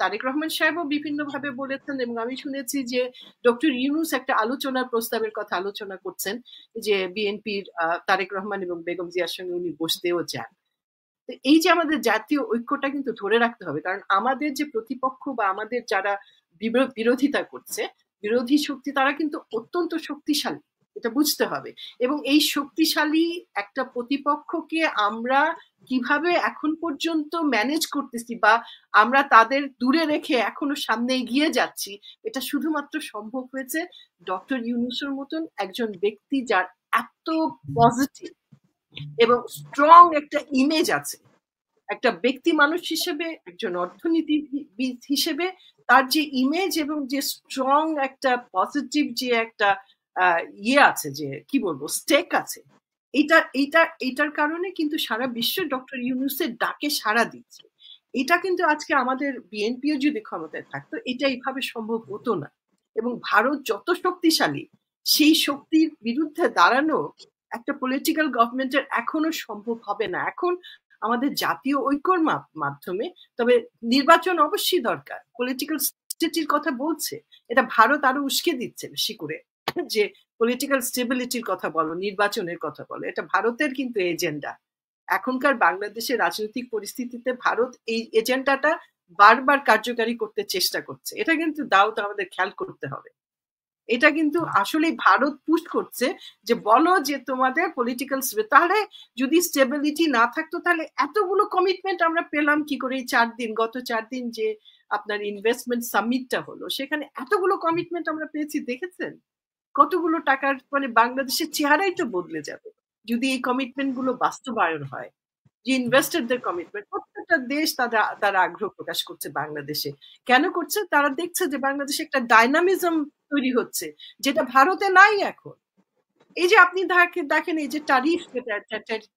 তারেক রহমান সাহেবও বিভিন্ন ভাবে বলেছেন, এবং আমি শুনেছি যে ডক্টর ইউনূস একটা আলোচনার প্রস্তাবের কথা আলোচনা করছেন, যে বিএনপির তারেক রহমান এবং বেগম জিয়ার সঙ্গে উনি বসতেও চান। তো এই যে আমাদের জাতীয় ঐক্যটা কিন্তু ধরে রাখতে হবে, কারণ আমাদের যে প্রতিপক্ষ বা আমাদের যারা বিরোধিতা করছে, বিরোধী শক্তি, তারা কিন্তু অত্যন্ত শক্তিশালী, এটা বুঝতে হবে। এবং এই শক্তিশালী একটা প্রতিপক্ষকে আমরা কিভাবে এখন পর্যন্ত ম্যানেজ করতেছি বা আমরা তাদের দূরে রেখে এখনো সামনে এগিয়ে যাচ্ছি, এটা শুধুমাত্র সম্ভব হয়েছে ডক্টর ইউনূসের মতন একজন ব্যক্তি যার এত পজিটিভ এবং স্ট্রং একটা ইমেজ আছে, একটা ব্যক্তি মানুষ হিসেবে, একজন অর্থনীতিবিদ হিসেবে তার যে ইমেজ এবং যে স্ট্রং একটা পজিটিভ যে একটা আছে, যে কি বলবো, স্টেক আছে, এইটার কারণে কিন্তু সারা বিশ্ব ডক্টর ইউনূসের ডাকে সাড়া দিচ্ছে। এটা কিন্তু আজকে আমাদের বিএনপিও যদি ক্ষমতায় থাকতো, এটা এইভাবে সম্ভব হতো না। এবং ভারত যত শক্তিশালী, সেই শক্তির বিরুদ্ধে দাঁড়ানো একটা পলিটিক্যাল গভর্নমেন্টের এখনো সম্ভব হবে না। এখন আমাদের জাতীয় ঐক্যর মাধ্যমে, তবে নির্বাচন অবশ্যই দরকার। পলিটিক্যাল স্টেবিলিটির কথা বলছে, এটা ভারত আরো উস্কে দিচ্ছে বেশি করে, যে পলিটিক্যাল স্টেবিলিটির কথা বলো, নির্বাচনের কথা বলো, এটা ভারতের কিন্তু এজেন্ডা। এখনকার বাংলাদেশের রাজনৈতিক পরিস্থিতিতে ভারত এই এজেন্ডাটা বারবার কার্যকারী করতে চেষ্টা করছে। এটা কিন্তু দাওয়াত আমাদের খেয়াল করতে হবে। এটা কিন্তু আসলে ভারত পুশ করছে যে বলো যে তোমাদের পলিটিক্যাল, তাহলে যদি স্টেবিলিটি না থাকতো তাহলে এতগুলো কমিটমেন্ট আমরা পেলাম কি করে? এই 4 দিন, গত 4 দিন যে আপনার ইনভেস্টমেন্ট সামিটটা হলো, সেখানে এতগুলো কমিটমেন্ট আমরা পেয়েছি, দেখেছেন? কতগুলো টাকার, মানে বাংলাদেশের চেহারাই তো বদলে যাবে যদি এই কমিটমেন্ট গুলো বাস্তবায়ন হয়। যে ইনভেস্টরদের কমিটমেন্ট, প্রত্যেকটা দেশ তারা আগ্রহ প্রকাশ করছে বাংলাদেশে। কেন করছে? তারা দেখছে যে বাংলাদেশে একটা ডাইনামিজম তৈরি হচ্ছে, যেটা ভারতে নাই এখন। এই যে আপনি দেখেন, এই যে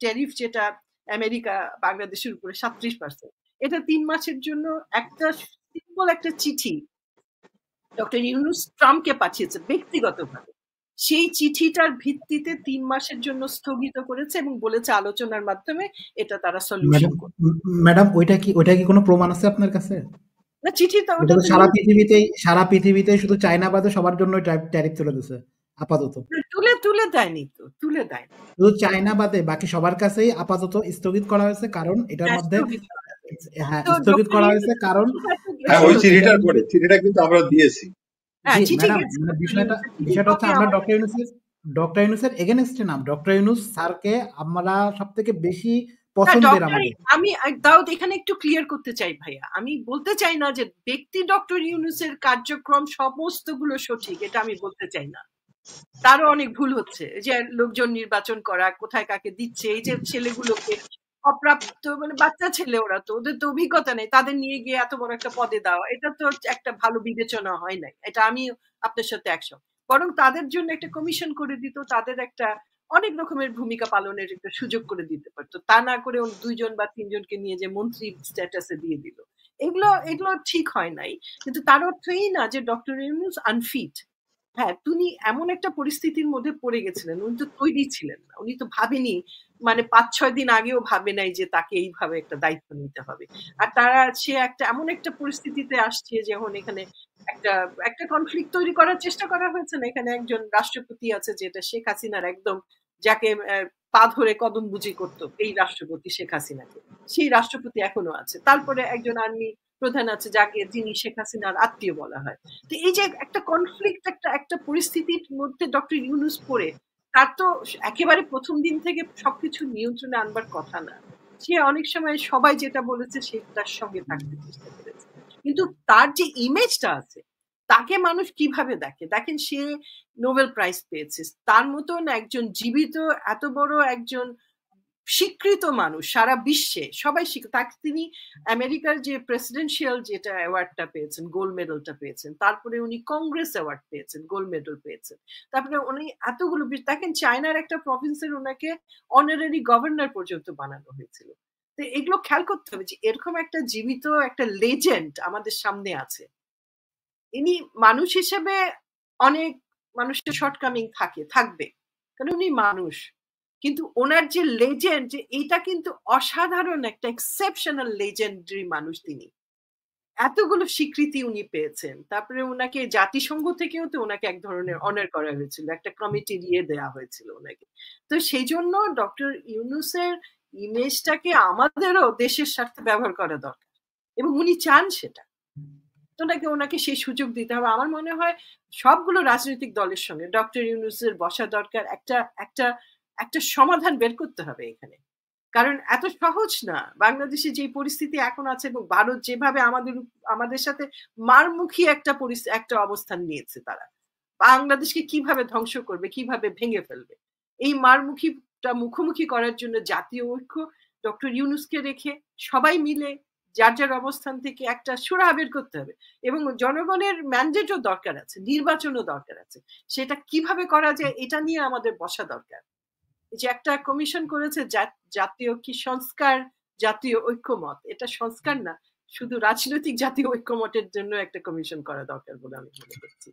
ট্যারিফ যেটা আমেরিকা বাংলাদেশের উপরে 37%, এটা 3 মাসের জন্য একটা সিম্পল একটা চিঠি ডক্টর ইউনূস ট্রাম্পকে পাঠিয়েছে ব্যক্তিগতভাবে। সেই চিঠিটার ভিত্তিতে 3 মাসের জন্য স্থগিত করেছে এবং বলেছে আলোচনার মাধ্যমে এটা তারা সলিউশন করবে। ম্যাডাম, ওইটা কি কোনো প্রমাণ আছে আপনার কাছে? না, চিঠিটা ওটা তো সারা পৃথিবীতেই শুধু চায়না বাদে সবার জন্য ট্যারিফ তুলে দিয়েছে আপাতত। তুলে দেয়নি তো, তুলে দেয়নি। শুধু চায়না বাদে বাকি সবার কাছেই আপাতত স্থগিত করা হয়েছে, কারণ এটার মধ্যে স্থগিত করা হয়েছে কারণ ওই চিঠিটা কিন্তু আমরা দিয়েছি। বিষয়টা হচ্ছে আমরা ডক্টর ইউনূসের এগেইনস্টে না, ডক্টর ইউনূস স্যারকে আমরা সবথেকে বেশি পছন্দের। আমি দাউদ এখানে একটু ক্লিয়ার করতে চাই ভাইয়া, আমি বলতে চাই না যে ব্যক্তি ডক্টর ইউনূসের কার্যক্রম সমস্তগুলো সঠিক, এটা আমি বলতে চাই না। তারও অনেক ভুল হচ্ছে, যে লোকজন নির্বাচন করা, কোথায় কাকে দিচ্ছে, এই যে ছেলেগুলোকে অপ্রাপ্ত, মানে বাচ্চা ছেলে, ওরা তো, ওদের তো অভিজ্ঞতা নেই, তাদের নিয়ে গিয়ে এত বড় একটা পদে দেওয়া, এটা তো একটা ভালো বিবেচনা হয় নাই। এটা আমি আপনার সাথে একশো। বরং তাদের জন্য একটা কমিশন করে দিত, তাদের একটা অনেক রকমের ভূমিকা পালনের একটা সুযোগ করে দিতে পারতো। তা না করে 2 জন বা 3 জনকে নিয়ে যে মন্ত্রী স্ট্যাটাসে দিয়ে দিল, এগুলো ঠিক হয় নাই। কিন্তু তার অর্থ এই না যে ডক্টর ইউনূস আনফিট। হ্যাঁ, তিনি এমন একটা পরিস্থিতির মধ্যে পড়ে গেছিলেন, উনি তো তৈরি ছিলেন না, উনি তো ভাবেনি, মানে 5-6 দিন আগেও ভাবে নাই যে তাকে এইভাবে একটা দায়িত্ব নিতে হবে। আর সে এমন একটা পরিস্থিতিতে আসছে যখন এখানে একটা কনফ্লিক্ট তৈরি করার চেষ্টা করা হয়েছে না। এখানে একজন রাষ্ট্রপতি আছে, যেটা শেখ হাসিনার একদম, যাকে পা ধরে কদম বুঝি করতো এই রাষ্ট্রপতি শেখ হাসিনাকে, সেই রাষ্ট্রপতি এখনো আছে। তারপরে একজন আর্মি প্রধান আছে, যিনি শেখ হাসিনার আত্মীয় বলা হয়। তো এই যে একটা কনফ্লিক্ট, একটা পরিস্থিতির মধ্যে ডক্টর ইউনূস পড়ে, তার তো একেবারে প্রথম দিন থেকে সবকিছু নিয়ন্ত্রণে আনবার কথা না। সে অনেক সময় সবাই যেটা বলেছে সেটার সঙ্গে থাকতে চেষ্টা করেছে, কিন্তু তার যে ইমেজটা আছে, তাকে মানুষ কিভাবে দেখে? দেখেন, সে নোবেল প্রাইজ পেয়েছে, তার মতন একজন জীবিত এত বড় একজন স্বীকৃত মানুষ সারা বিশ্বে, সবাই তাকে তিনি আমেরিকার যে প্রেসিডেন্সিয়াল যেটা অ্যাওয়ার্ডটা পেয়েছেন, গোল্ড মেডেলটা পেয়েছেন, তারপরে উনি কংগ্রেস অ্যাওয়ার্ড পেয়েছেন, গোল্ড মেডেল পেয়েছেন, তারপরে উনি এতগুলো দেখেন চায়নার একটা প্রভিন্সের ওনাকে অনারারি গভর্নর পর্যন্ত বানানো হয়েছিল। তো এগুলো খেয়াল করতে হবে যে এরকম একটা জীবিত একটা লেজেন্ড আমাদের সামনে আছে। ইনি মানুষ হিসেবে অনেক মানুষের শর্টকামিং থাকবে, কারণ উনি মানুষ, কিন্তু ওনার যে লেজেন্ড, যে এটা কিন্তু অসাধারণ একটা এক্সেপশনাল লেজেন্ডারি মানুষ। তিনি এতগুলো স্বীকৃতি উনি পেয়েছেন, তারপরে ওনাকে জাতিসংঘ থেকেও তো ওনাকে এক ধরনের অনার করা হয়েছিল, একটা কমিটি দিয়ে দেওয়া হয়েছিল ওনাকে। তো সেই জন্য ডক্টর ইউনূসের ইমেজটাকে আমাদেরও দেশের স্বার্থে ব্যবহার করা দরকার, এবং উনি চান সেটা। তো ওনাকে সেই সুযোগ দিতে হবে। আমার মনে হয় সবগুলো রাজনৈতিক দলের সঙ্গে ডক্টর ইউনূসের বসা দরকার, একটা সমাধান বের করতে হবে এখানে, কারণ এত সহজ না। বাংলাদেশে যে পরিস্থিতি এখন আছে এবং ভারত যেভাবে আমাদের সাথে মারমুখী একটা অবস্থান নিয়েছে, তারা বাংলাদেশকে কিভাবে ধ্বংস করবে, কিভাবে ভেঙে ফেলবে, এই মারমুখীটা মুখোমুখি করার জন্য জাতীয় ঐক্য, ডক্টর ইউনূসকে রেখে সবাই মিলে যার যার অবস্থান থেকে একটা সুরাহা বের করতে হবে, এবং জনগণের ম্যান্ডেটও দরকার আছে, নির্বাচনও দরকার আছে। সেটা কিভাবে করা যায় এটা নিয়ে আমাদের বসা দরকার। যে একটা কমিশন করেছে জাতীয় কি সংস্কার, জাতীয় ঐক্যমত, এটা সংস্কার না, শুধু রাজনৈতিক জাতীয় ঐক্যমতের জন্য একটা কমিশন করা দরকার বলে আমি মনে করছি।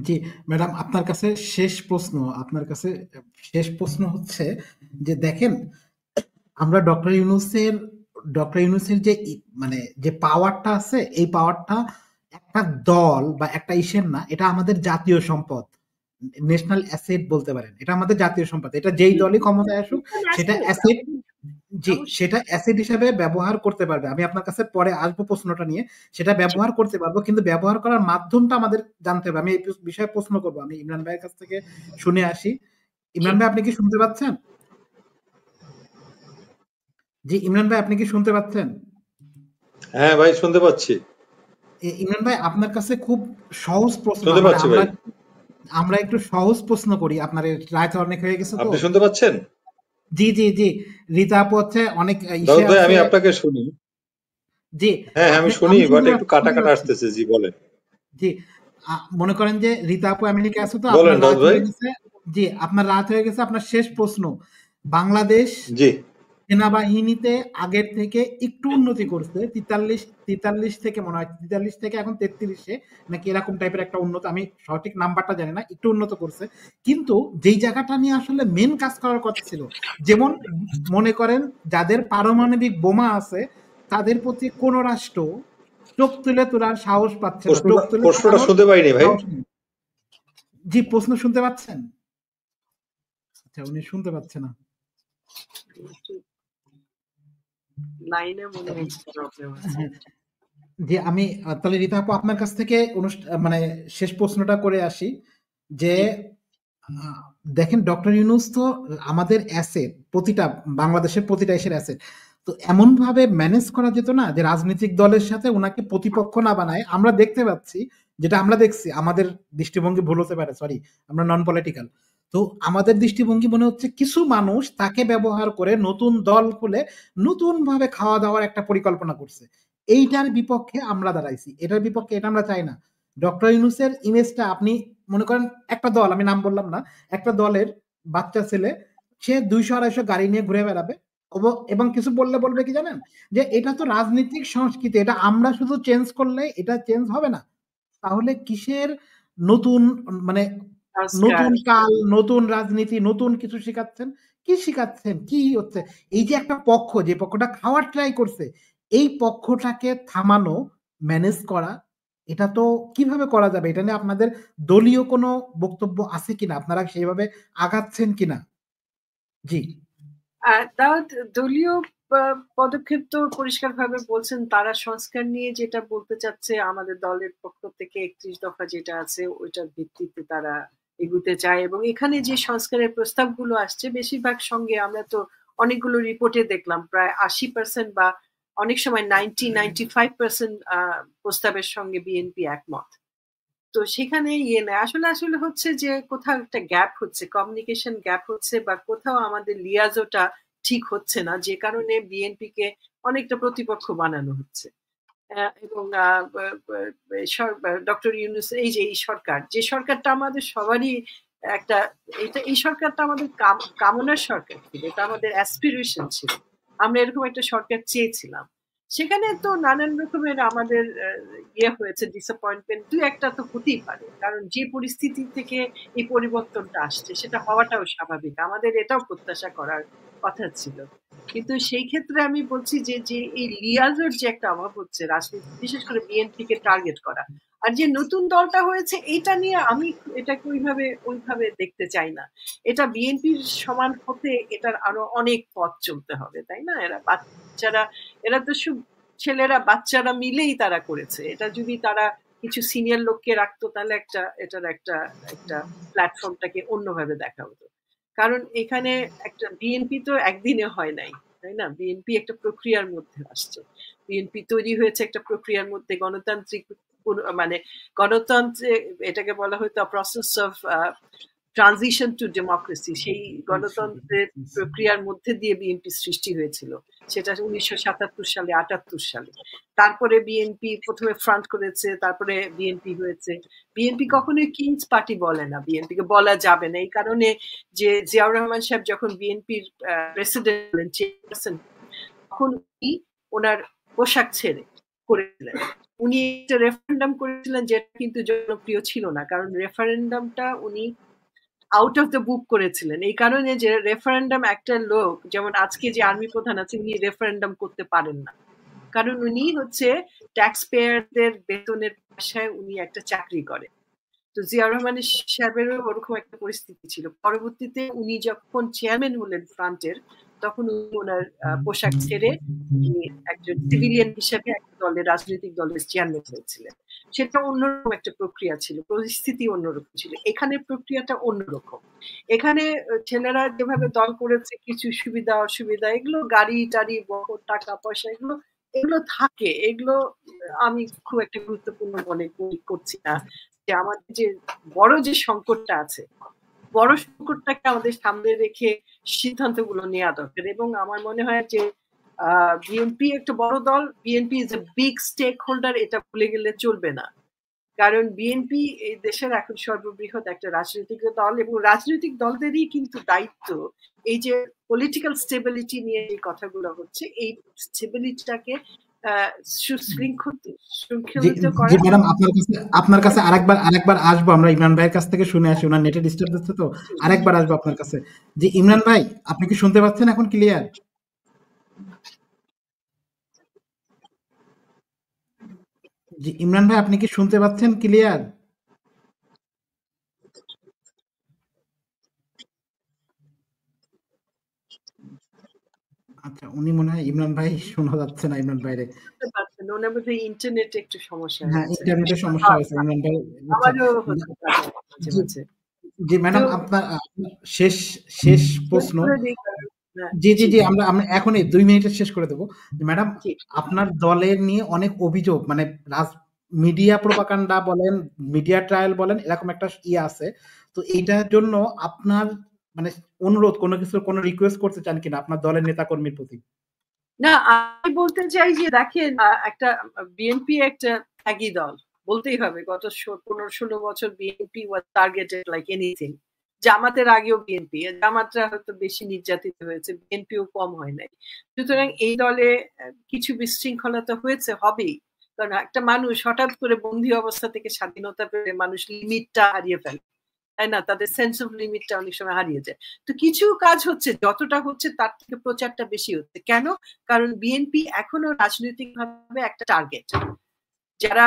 জি ম্যাডাম, আপনার কাছে শেষ প্রশ্ন হচ্ছে যে দেখেন, আমরা ডক্টর ইউনূসের যে পাওয়ারটা আছে, এই পাওয়ারটা একটা দল বা একটা ইসের না, এটা আমাদের জাতীয় সম্পদ, ন্যাশনাল অ্যাসেট বলতে পারেন। এটা আমাদের জাতীয় সম্পদ। এটা যেই দলই ক্ষমতায় আসুক সেটা অ্যাসেট, সেটা অ্যাসেট হিসাবে ব্যবহার করতে পারবে। আমি আপনার কাছে পরে আসবো প্রশ্নটা নিয়ে, সেটা ব্যবহার করতে পারবো, কিন্তু ব্যবহার করার মাধ্যমটা আমাদের জানতে হবে। আমি এই বিষয়ে প্রশ্ন করবো, আমি ইমরান ভাইয়ের কাছ থেকে শুনে আসি। ইমরান ভাই, আপনি কি শুনতে পাচ্ছেন? জি ইমরান ভাই, আপনি কি শুনতে পাচ্ছেন? হ্যাঁ ভাই, শুনতে পাচ্ছি। ইমরান ভাই, আপনার কাছে খুব সহজ প্রশ্ন, আমরা একটু সহজ প্রশ্ন করি। আপনার রায় তো অনেক হয়ে গেছে, তো আপনি শুনতে পাচ্ছেন? জি জি জি, রীতা আপু হচ্ছে অনেক দাউদ ভাই, আমি আপনাকে শুনি। জি হ্যাঁ, আমি শুনি, বাট একটু কাটা কাটা আসতেছে। জি বলেন। জি, মনে করেন যে রীতা আপু আমেরিকা আছে, তো বলেন দাউদ ভাই। জি, আপনার রাত হয়ে গেছে। আপনার শেষ প্রশ্ন, বাংলাদেশ জি সেনাবাহিনীতে আগের থেকে একটু উন্নতি করছে, 43 থেকে মনে হয় 43 থেকে এখন 33-এ নাকি এরকম টাইপের একটা উন্নত, আমি সঠিক নাম্বারটা জানি না, একটু উন্নত করছে। কিন্তু যেই জায়গাটা নিয়ে আসলে মেন কাজ করার কথা ছিল, যেমন মনে করেন যাদের পারমাণবিক বোমা আছে তাদের প্রতি কোন রাষ্ট্র চোখ তুলে তোলার সাহস পাচ্ছে না। প্রশ্নটা শুনতে পাইনি ভাই। জি, প্রশ্ন শুনতে পাচ্ছেন? আচ্ছা, উনি শুনতে পাচ্ছে না। জি, আমি তাহলে রীতা আপু আপনার কাছ থেকে শেষ প্রশ্নটা করে আসি যে দেখেন, ডক্টর ইউনূস তো আমাদের অ্যাসেট, বাংলাদেশের প্রতিটা এসের অ্যাসেট। তো এমন ভাবে ম্যানেজ করা যেত না যে রাজনৈতিক দলের সাথে ওনাকে প্রতিপক্ষ না বানায়। আমরা দেখতে পাচ্ছি, যেটা আমরা দেখছি, আমাদের দৃষ্টিভঙ্গি ভুল হতে পারে, সরি, আমরা নন পলিটিক্যাল, তো আমাদের দৃষ্টিভঙ্গি মনে হচ্ছে কিছু মানুষ তাকে ব্যবহার করে নতুন দল খুলে নতুন ভাবে খাওয়া দাওয়ার একটা পরিকল্পনা করছে। এইটার বিপক্ষে আমরা দাঁড়াইছি, এটার বিপক্ষে, এটা আমরা চাই না। ডক্টর ইউনূসের ইমেজটা আপনি মনে করেন, একটা দল, আমি নাম বললাম না, একটা দলের বাচ্চা ছেলে, সে 200-250 গাড়ি নিয়ে ঘুরে বেড়াবে, এবং কিছু বলবে কি জানেন, যে এটা তো রাজনৈতিক সংস্কৃতি, এটা আমরা শুধু চেঞ্জ করলে এটা চেঞ্জ হবে না। তাহলে কিসের নতুন, নতুন কাল, নতুন রাজনীতি, নতুন কিছু শিখাচ্ছেন? কি হচ্ছে? এই যে একটা পক্ষ, যে পক্ষটা খাওয়ার ট্রাই করছে, এই পক্ষটাকে থামানো, ম্যানেজ করা, এটা তো কিভাবে করা যাবে? এটা নিয়ে আপনাদের দলীয় কোনো বক্তব্য আছে কিনা? আপনারা সেইভাবে আগাচ্ছেন কিনা? জি, দলীয় পদক্ষেপ তো পরিষ্কারভাবে বলছেন, তারা সংস্কার নিয়ে যেটা বলতে চাচ্ছে, আমাদের দলের পক্ষ থেকে 31 দফা যেটা আছে ওইটার ভিত্তিতে তারা এগুতে চায়, এবং এখানে যে সংস্কারের প্রস্তাবগুলো আসছে বেশিরভাগ সঙ্গে আমরা তো অনেকগুলো রিপোর্টে দেখলাম, প্রায় 80% বা অনেক সময় 95% প্রস্তাবের সঙ্গে বিএনপি একমত। তো সেখানে নেই, আসলে হচ্ছে যে কোথাও একটা গ্যাপ হচ্ছে, কমিউনিকেশন গ্যাপ হচ্ছে, বা কোথাও আমাদের লিয়াজোটা ঠিক হচ্ছে না, যে কারণে বিএনপিকে অনেকটা প্রতিপক্ষ বানানো হচ্ছে। এবং ডক্টর ইউনূস এই যে এই সরকার, যে সরকারটা আমাদের সবারই একটা, এই সরকারটা আমাদের কামনার সরকার ছিল, এটা আমাদের অ্যাসপিরেশন ছিল, আমরা এরকম একটা সরকার চেয়েছিলাম। সেখানে তো নানান রকমের আমাদের ইয়ে হয়েছে, ডিসঅ্যাপয়েন্টমেন্ট দুই একটা তো হতেই পারে, কারণ যে পরিস্থিতি থেকে এই পরিবর্তনটা আসছে সেটা হওয়াটাও স্বাভাবিক, আমাদের এটাও প্রত্যাশা করার কথা ছিল। কিন্তু সেই ক্ষেত্রে আমি বলছি যে যে এই লিয়াজের যে একটা অভাব হচ্ছে রাজনীতি, বিশেষ করে বিএনপি কে টার্গেট করা, আর যে নতুন দলটা হয়েছে এটা নিয়ে আমি এটাকে ওইভাবে দেখতে চাই না। এটা বিএনপির সমান হতে এটার আরো অনেক পথ চলতে হবে, তাই না? এরা তো সব ছেলেরা বাচ্চারা মিলেই তারা করেছে। এটা যদি তারা কিছু সিনিয়র লোককে রাখতো তাহলে এটার একটা প্ল্যাটফর্মটাকে অন্যভাবে দেখা হতো। কারণ এখানে একটা বিএনপি তো একদিনে হয় নাই, তাই না? বিএনপি একটা প্রক্রিয়ার মধ্যে আসছে, বিএনপি তৈরি হয়েছে একটা প্রক্রিয়ার মধ্যে, গণতান্ত্রিক মানে গণতন্ত্রে এটাকে বলা হয়তো process of transition two democracy, সেই গণতন্ত্রের প্রক্রিয়ার মধ্যে দিয়ে বিএনপি সৃষ্টি হয়েছিল, সেটা 1977 সালে 78 সালে। তারপরে বিএনপি প্রথমে ফ্রন্ট করেছে, তারপরে বিএনপি হয়েছে। বিএনপি কখনোই কিংস পার্টি বলে না, বিএনপিকে বলা যাবে না, এই কারণে যে জিয়াউর রহমান সাহেব যখন বিএনপির প্রেসিডেন্ট চেয়ারপারসন, তখন উনি ওনার পোশাক ছেড়ে করেছিলেন, উনি একটা রেফারেন্ডাম করেছিলেন যেটা কিন্তু জনপ্রিয় ছিল না, কারণ রেফারেন্ডামটা উনি আউট অফ দ্য বুক করেছিলেন, এই কারণে যে রেফারেন্ডাম একটা লোক, যেমন আজকে যে আর্মি প্রধান আছে উনি রেফারেন্ডাম করতে পারেন না, কারণ উনি হচ্ছে ট্যাক্স পেয়ারদের বেতনের পয়সায় উনি একটা চাকরি করে। তো জিয়াউর রহমান সাহেবেরও ওরকম একটা পরিস্থিতি ছিল। পরবর্তীতে উনি যখন চেয়ারম্যান হলেন ফ্রন্টের, তখন উনি ওনার পোশাক ছেড়ে উনি একজন সিভিলিয়ান হিসেবে একটা দলের, রাজনৈতিক দলের চেয়ারম্যান হয়েছিলেন। সেটা অন্যরকম একটা প্রক্রিয়া ছিল, পরিস্থিতি অন্যরকম ছিল। এখানে প্রক্রিয়াটা অন্যরকম। এখানে ছেলেরা যেভাবে দল করেছে, কিছু সুবিধা অসুবিধা, এগুলো গাড়ি টাড়ি, বড় টাকা পয়সা, এগুলো থাকে, এগুলো আমি খুব একটা গুরুত্বপূর্ণ মনে করছি না। যে আমাদের যে বড় যে সংকটটা আছে, বড় সংকটটাকে আমাদের সামনে রেখে সিদ্ধান্তগুলো নেওয়া দরকার। এবং আমার মনে হয় যে বিএনপি একটা বড় দল, BNP is a big stakeholder, এটা ভুলে গেলে চলবে না। কারণ বিএনপি এই দেশের এখন সর্ববৃহৎ একটা রাজনৈতিক দল, এবং রাজনৈতিক দলদেরই কিন্তু দায়িত্ব এই যে পলিটিক্যাল স্টেবিলিটি নিয়ে যে কথাগুলো হচ্ছে, এই স্টেবিলিটিটাকে শৃঙ্খলিত করা। জি ম্যাডাম, আপনার কাছে আরেকবার আসবো, আমরা ইমরান ভাইয়ের কাছ থেকে শুনে আসি, ওনার নেটে ডিস্টার্ব দিচ্ছে তো, আরেকবার আসবো আপনার কাছে। জি ইমরান ভাই, আপনি কি শুনতে পাচ্ছেন এখন ক্লিয়ার? জি ইমরান ভাই, আপনি কি শুনতে পাচ্ছেন ক্লিয়ার? আচ্ছা, উনি মনে হয়, ইমরান ভাই শোনা যাচ্ছে না ইমরান ভাইরে। ওনার বোধহয় ইন্টারনেটে একটু সমস্যা হ্যাঁ, হচ্ছে। ইন্টারনেটের সমস্যা হয়েছে ইমরান ভাই। আমারও হতে পারে মাঝে মাঝে। জি ম্যাডাম, আপনার শেষ প্রশ্ন। জি জি জি, আমরা এখন 2 মিনিটে শেষ করে দেবো। ম্যাডাম, আপনার দলের নিয়ে অনেক অভিযোগ, মানে মিডিয়া প্রোপাগান্ডা বলেন, মিডিয়া ট্রায়াল বলেন, এরকম একটা আছে। তো এইটার জন্য আপনার মানে অনুরোধ, কোনো রিকোয়েস্ট করতে চান কিনা আপনার দলের নেতাকর্মীর প্রতি? না, আমি বলতে চাই যে দেখেন, একটা বিএনপি একটা ত্যাগী দল, বলতেই হবে। গত 15-16 বছর বিএনপি ওয়াজ টার্গেটেড লাইক এনিথিং। জামাতের আগেও বিএনপি, জামাতরা হয়তো বেশি নির্যাতিত হয়েছে, বিএনপিও কম হয় নাই। সুতরাং এই দলে কিছু বিশৃঙ্খলতা হয়েছে, হবেই। কারণ একটা মানুষ হঠাৎ করে বন্দী অবস্থা থেকে স্বাধীনতা পেলে মানুষ লিমিটটা হারিয়ে ফেলে, তাই না? তাদের সেন্স অফ লিমিটটা অনেক সময় হারিয়ে যায়। তো কিছু কাজ হচ্ছে, যতটা হচ্ছে তার থেকে প্রচারটা বেশি হচ্ছে। কেন? কারণ বিএনপি এখনো রাজনৈতিকভাবে একটা টার্গেট। যারা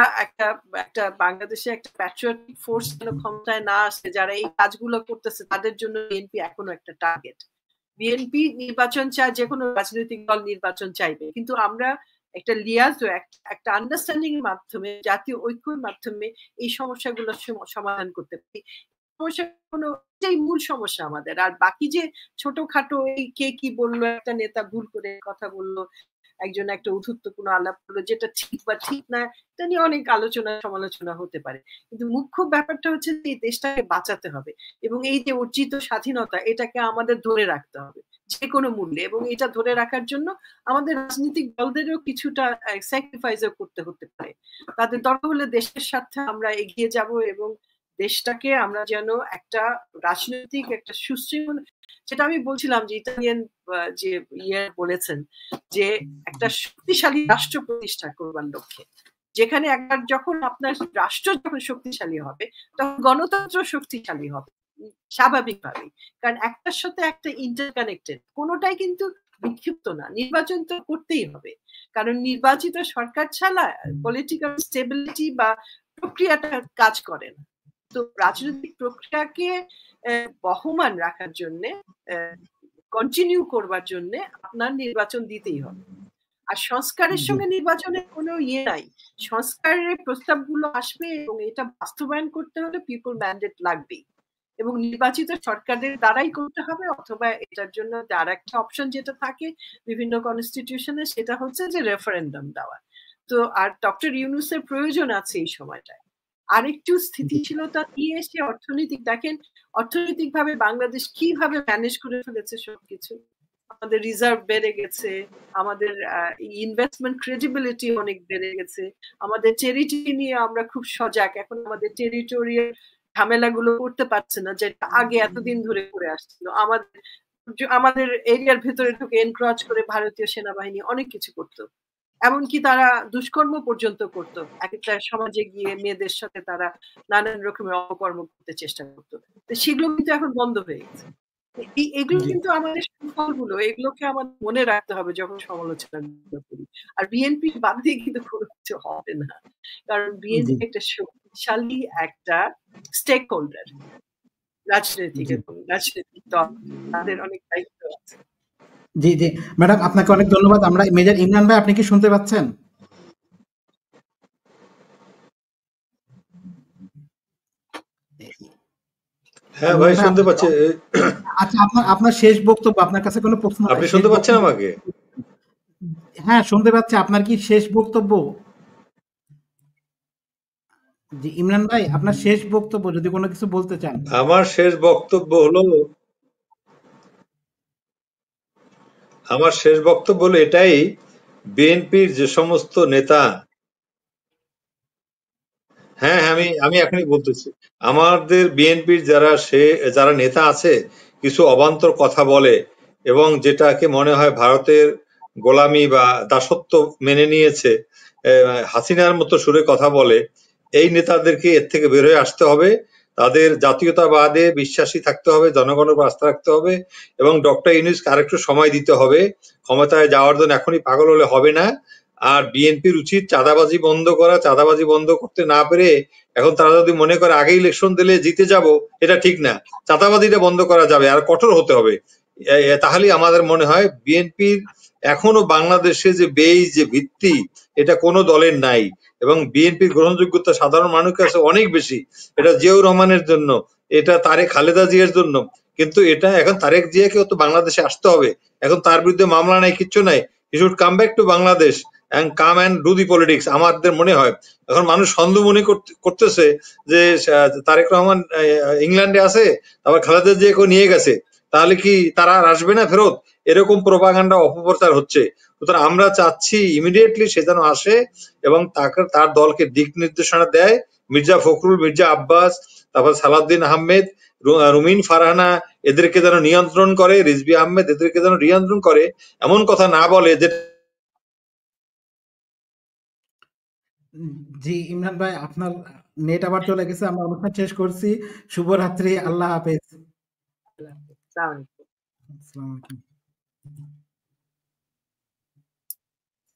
একটা বাংলাদেশে একটা প্যাট্রিয়টিক ফোর্স যেন ক্ষমতায় না আসে, যারা এই কাজগুলো করতেছে, তাদের জন্য বিএনপি এখনো একটা টার্গেট। বিএনপি নির্বাচন চায়, যে কোনো রাজনৈতিক দল নির্বাচন চাইবে, কিন্তু আমরা একটা লিয়াজ, একটা আন্ডারস্ট্যান্ডিং এর মাধ্যমে, জাতীয় ঐক্যের মাধ্যমে এই সমস্যাগুলো সমাধান করতে পারি। এটাই মূল সমস্যা আমাদের। আর বাকি যে ছোটখাটো এই কে কি বললো, একটা নেতা ভুল করে কথা বললো, একজন একটা উদ্ধৃতপূর্ণ আলাপ করলো, যেটা ঠিক বা ঠিক না, এটা নিয়ে অনেক আলোচনা সমালোচনা হতে পারে। কিন্তু মুখ্য ব্যাপারটা হচ্ছে যে এই দেশটাকে বাঁচাতে হবে, এবং এই যে অর্জিত স্বাধীনতা, এটাকে আমাদের ধরে রাখতে হবে। যে কোনো মূল্যে, এবং এটা ধরে রাখার জন্য আমাদের রাজনৈতিক দলদেরও কিছুটা স্যাক্রিফাইসও করতে হতে পারে। তাদের দরকার হলে দেশের সাথে আমরা এগিয়ে যাব এবং দেশটাকে আমরা যেন একটা রাজনৈতিক একটা সুশৃঙ্খল, যেটা আমি বলছিলাম যে ইতালিয়ান যে বলেছেন যে একটা শক্তিশালী রাষ্ট্র প্রতিষ্ঠা করবার লক্ষ্যে, যেখানে একবার যখন আপনার রাষ্ট্র যখন শক্তিশালী হবে তখন গণতন্ত্র শক্তিশালী হবে স্বাভাবিকভাবে, কারণ একটার সাথে একটা ইন্টারকানেক্টেড, কোনোটাই কিন্তু বিক্ষিপ্ত না। নির্বাচন তো করতেই হবে, কারণ নির্বাচিত সরকার ছাড়া পলিটিক্যাল স্টেবিলিটি বা প্রক্রিয়াটা কাজ করে না। তো রাজনৈতিক প্রক্রিয়াকে বহমান রাখার জন্য, কন্টিনিউ করবার জন্য আপনার নির্বাচন দিতেই হবে। আর সংস্কারের সঙ্গে নির্বাচনের কোনো নাই, সংস্কারের প্রস্তাবগুলো আসবে এবং এটা বাস্তবায়ন করতে হলে পিপল ম্যান্ডেট লাগবেই, এবং নির্বাচিত সরকারের দ্বারাই করতে হবে, অথবা এটার জন্য আর একটা অপশন যেটা থাকে বিভিন্ন কনস্টিটিউশনে, সেটা হচ্ছে যে রেফারেন্ডাম দেওয়া। তো আর ডক্টর ইউনূসের প্রয়োজন আছে এই সময়টায় আরেকটু স্থিতিশীলতা দিয়ে এসে অর্থনৈতিক, দেখেন অর্থনৈতিক ভাবে বাংলাদেশ কিভাবে ম্যানেজ করে ফেলেছে সবকিছু। আমাদের রিজার্ভ বেড়ে গেছে, আমাদের ইনভেস্টমেন্ট ক্রেডিবিলিটি অনেক বেড়ে গেছে, আমাদের টেরিটরি নিয়ে আমরা খুব সজাগ, এখন আমাদের টেরিটোরিয়াল ঝামেলাগুলো করতে পারছে না, যেটা আগে এতদিন ধরে করে আসছিল। আমাদের এরিয়ার ভেতরে ঢুকে এনক্রচ করে ভারতীয় সেনাবাহিনী অনেক কিছু করতো, এমনকি তারা দুষ্কর্ম পর্যন্ত করতো, একটা সমাজে গিয়ে মেয়েদের সাথে তারা নানান রকমের অপকর্ম করতে চেষ্টা করতো। সেগুলো কিন্তু এখন বন্ধ হয়ে গেছে। এগুলো কিন্তু আমাদের সুফলগুলো, এগুলোকে আমাদের মনে রাখতে হবে যখন সমালোচনা করি। আর বিএনপি বাদ দিয়ে কিন্তু কোনো কিছু হবে না, কারণ বিএনপি একটা শক্তিশালী একটা স্টেক হোল্ডার, রাজনৈতিক এবং রাজনৈতিক দল, তাদের অনেক দায়িত্ব আছে। জি জি ম্যাডাম, আপনাকে অনেক ধন্যবাদ। আমরা মেজর ইমরান ভাই, আপনি কি শুনতে পাচ্ছেন? হ্যাঁ ভাই, শুনতে পাচ্ছি। আচ্ছা, আপনার শেষ বক্তব্য, আপনার কাছে কোনো প্রশ্ন? আপনি শুনতে পাচ্ছেন আমাকে? হ্যাঁ শুনতে পাচ্ছি। আপনার কি শেষ বক্তব্য? জি ইমরান ভাই, আপনার শেষ বক্তব্য যদি কোনো কিছু বলতে চান। আমার শেষ বক্তব্য হলো এটাই, বিএনপির যে সমস্ত নেতা, হ্যাঁ আমি এখনই বলতেছি, আমাদের বিএনপির যারা নেতা আছে, কিছু অবান্তর কথা বলে এবং যেটাকে মনে হয় ভারতের গোলামি বা দাসত্ব মেনে নিয়েছে, হাসিনার মতো সুরে কথা বলে, এই নেতাদেরকে এর থেকে বের হয়ে আসতে হবে। তাদের জাতীয়তাবাদে বিশ্বাসী থাকতে হবে, জনগণের উপর আস্থা রাখতে হবে, এবং ডক্টর ইউনূসকে আরেকটু সময় দিতে হবে। ক্ষমতায় যাওয়ার জন্য এখনই পাগল হলে হবে না। আর বিএনপির উচিত চাঁদাবাজি বন্ধ করা। চাঁদাবাজি বন্ধ করতে না পেরে এখন তারা যদি মনে করে আগে ইলেকশন দিলে জিতে যাব, এটা ঠিক না। চাঁদাবাজিটা বন্ধ করা যাবে, আর কঠোর হতে হবে। তাহলেই আমাদের মনে হয় বিএনপির এখনো বাংলাদেশে যে বেই যে ভিত্তি, এটা কোনো দলের নাই, এবং বিএনপির গ্রহণযোগ্যতা সাধারণ মানুষের কাছে অনেক বেশি। এটা জিয়াউর রহমানের জন্য, এটা তারেক খালেদা জিয়ার জন্য, কিন্তু এটা এখন তারেক জিয়াকেও তো বাংলাদেশে আসতে হবে। এখন তার বিরুদ্ধে মামলা নাই, কিচ্ছু নাই। He should come back to Bangladesh and come and do the politics. আমাদের মনে হয় এখন মানুষ সন্দেহ মনে করতেছে যে তারেক রহমান ইংল্যান্ডে আছে, আবার খালেদা জিয়াকে নিয়ে গেছে, তাহলে কি তারা আর আসবে না ফেরত? এরকম প্রোপাগান্ডা অপপ্রচার হচ্ছে। সুতরাং আমরা চাচ্ছি ইমিডিয়েটলি সে যেন আসে এবং তার দলকে দিক নির্দেশনা দেয়। মির্জা ফখরুল, মির্জা আব্বাস, তারপর সালাউদ্দিন আহমেদ, রুমিন ফারহানা, এদেরকে যেন নিয়ন্ত্রণ করে, রিজভী আহমেদ এদেরকে যেন নিয়ন্ত্রণ করে, এমন কথা না বলে যে। জি ইমরান ভাই, আপনার নেট আবার চলে গেছে। আমরা অনুষ্ঠান শেষ করছি। শুভরাত্রি, আল্লাহ হাফেজ। আসসালামু আলাইকুম। আসসালামু আলাইকুম।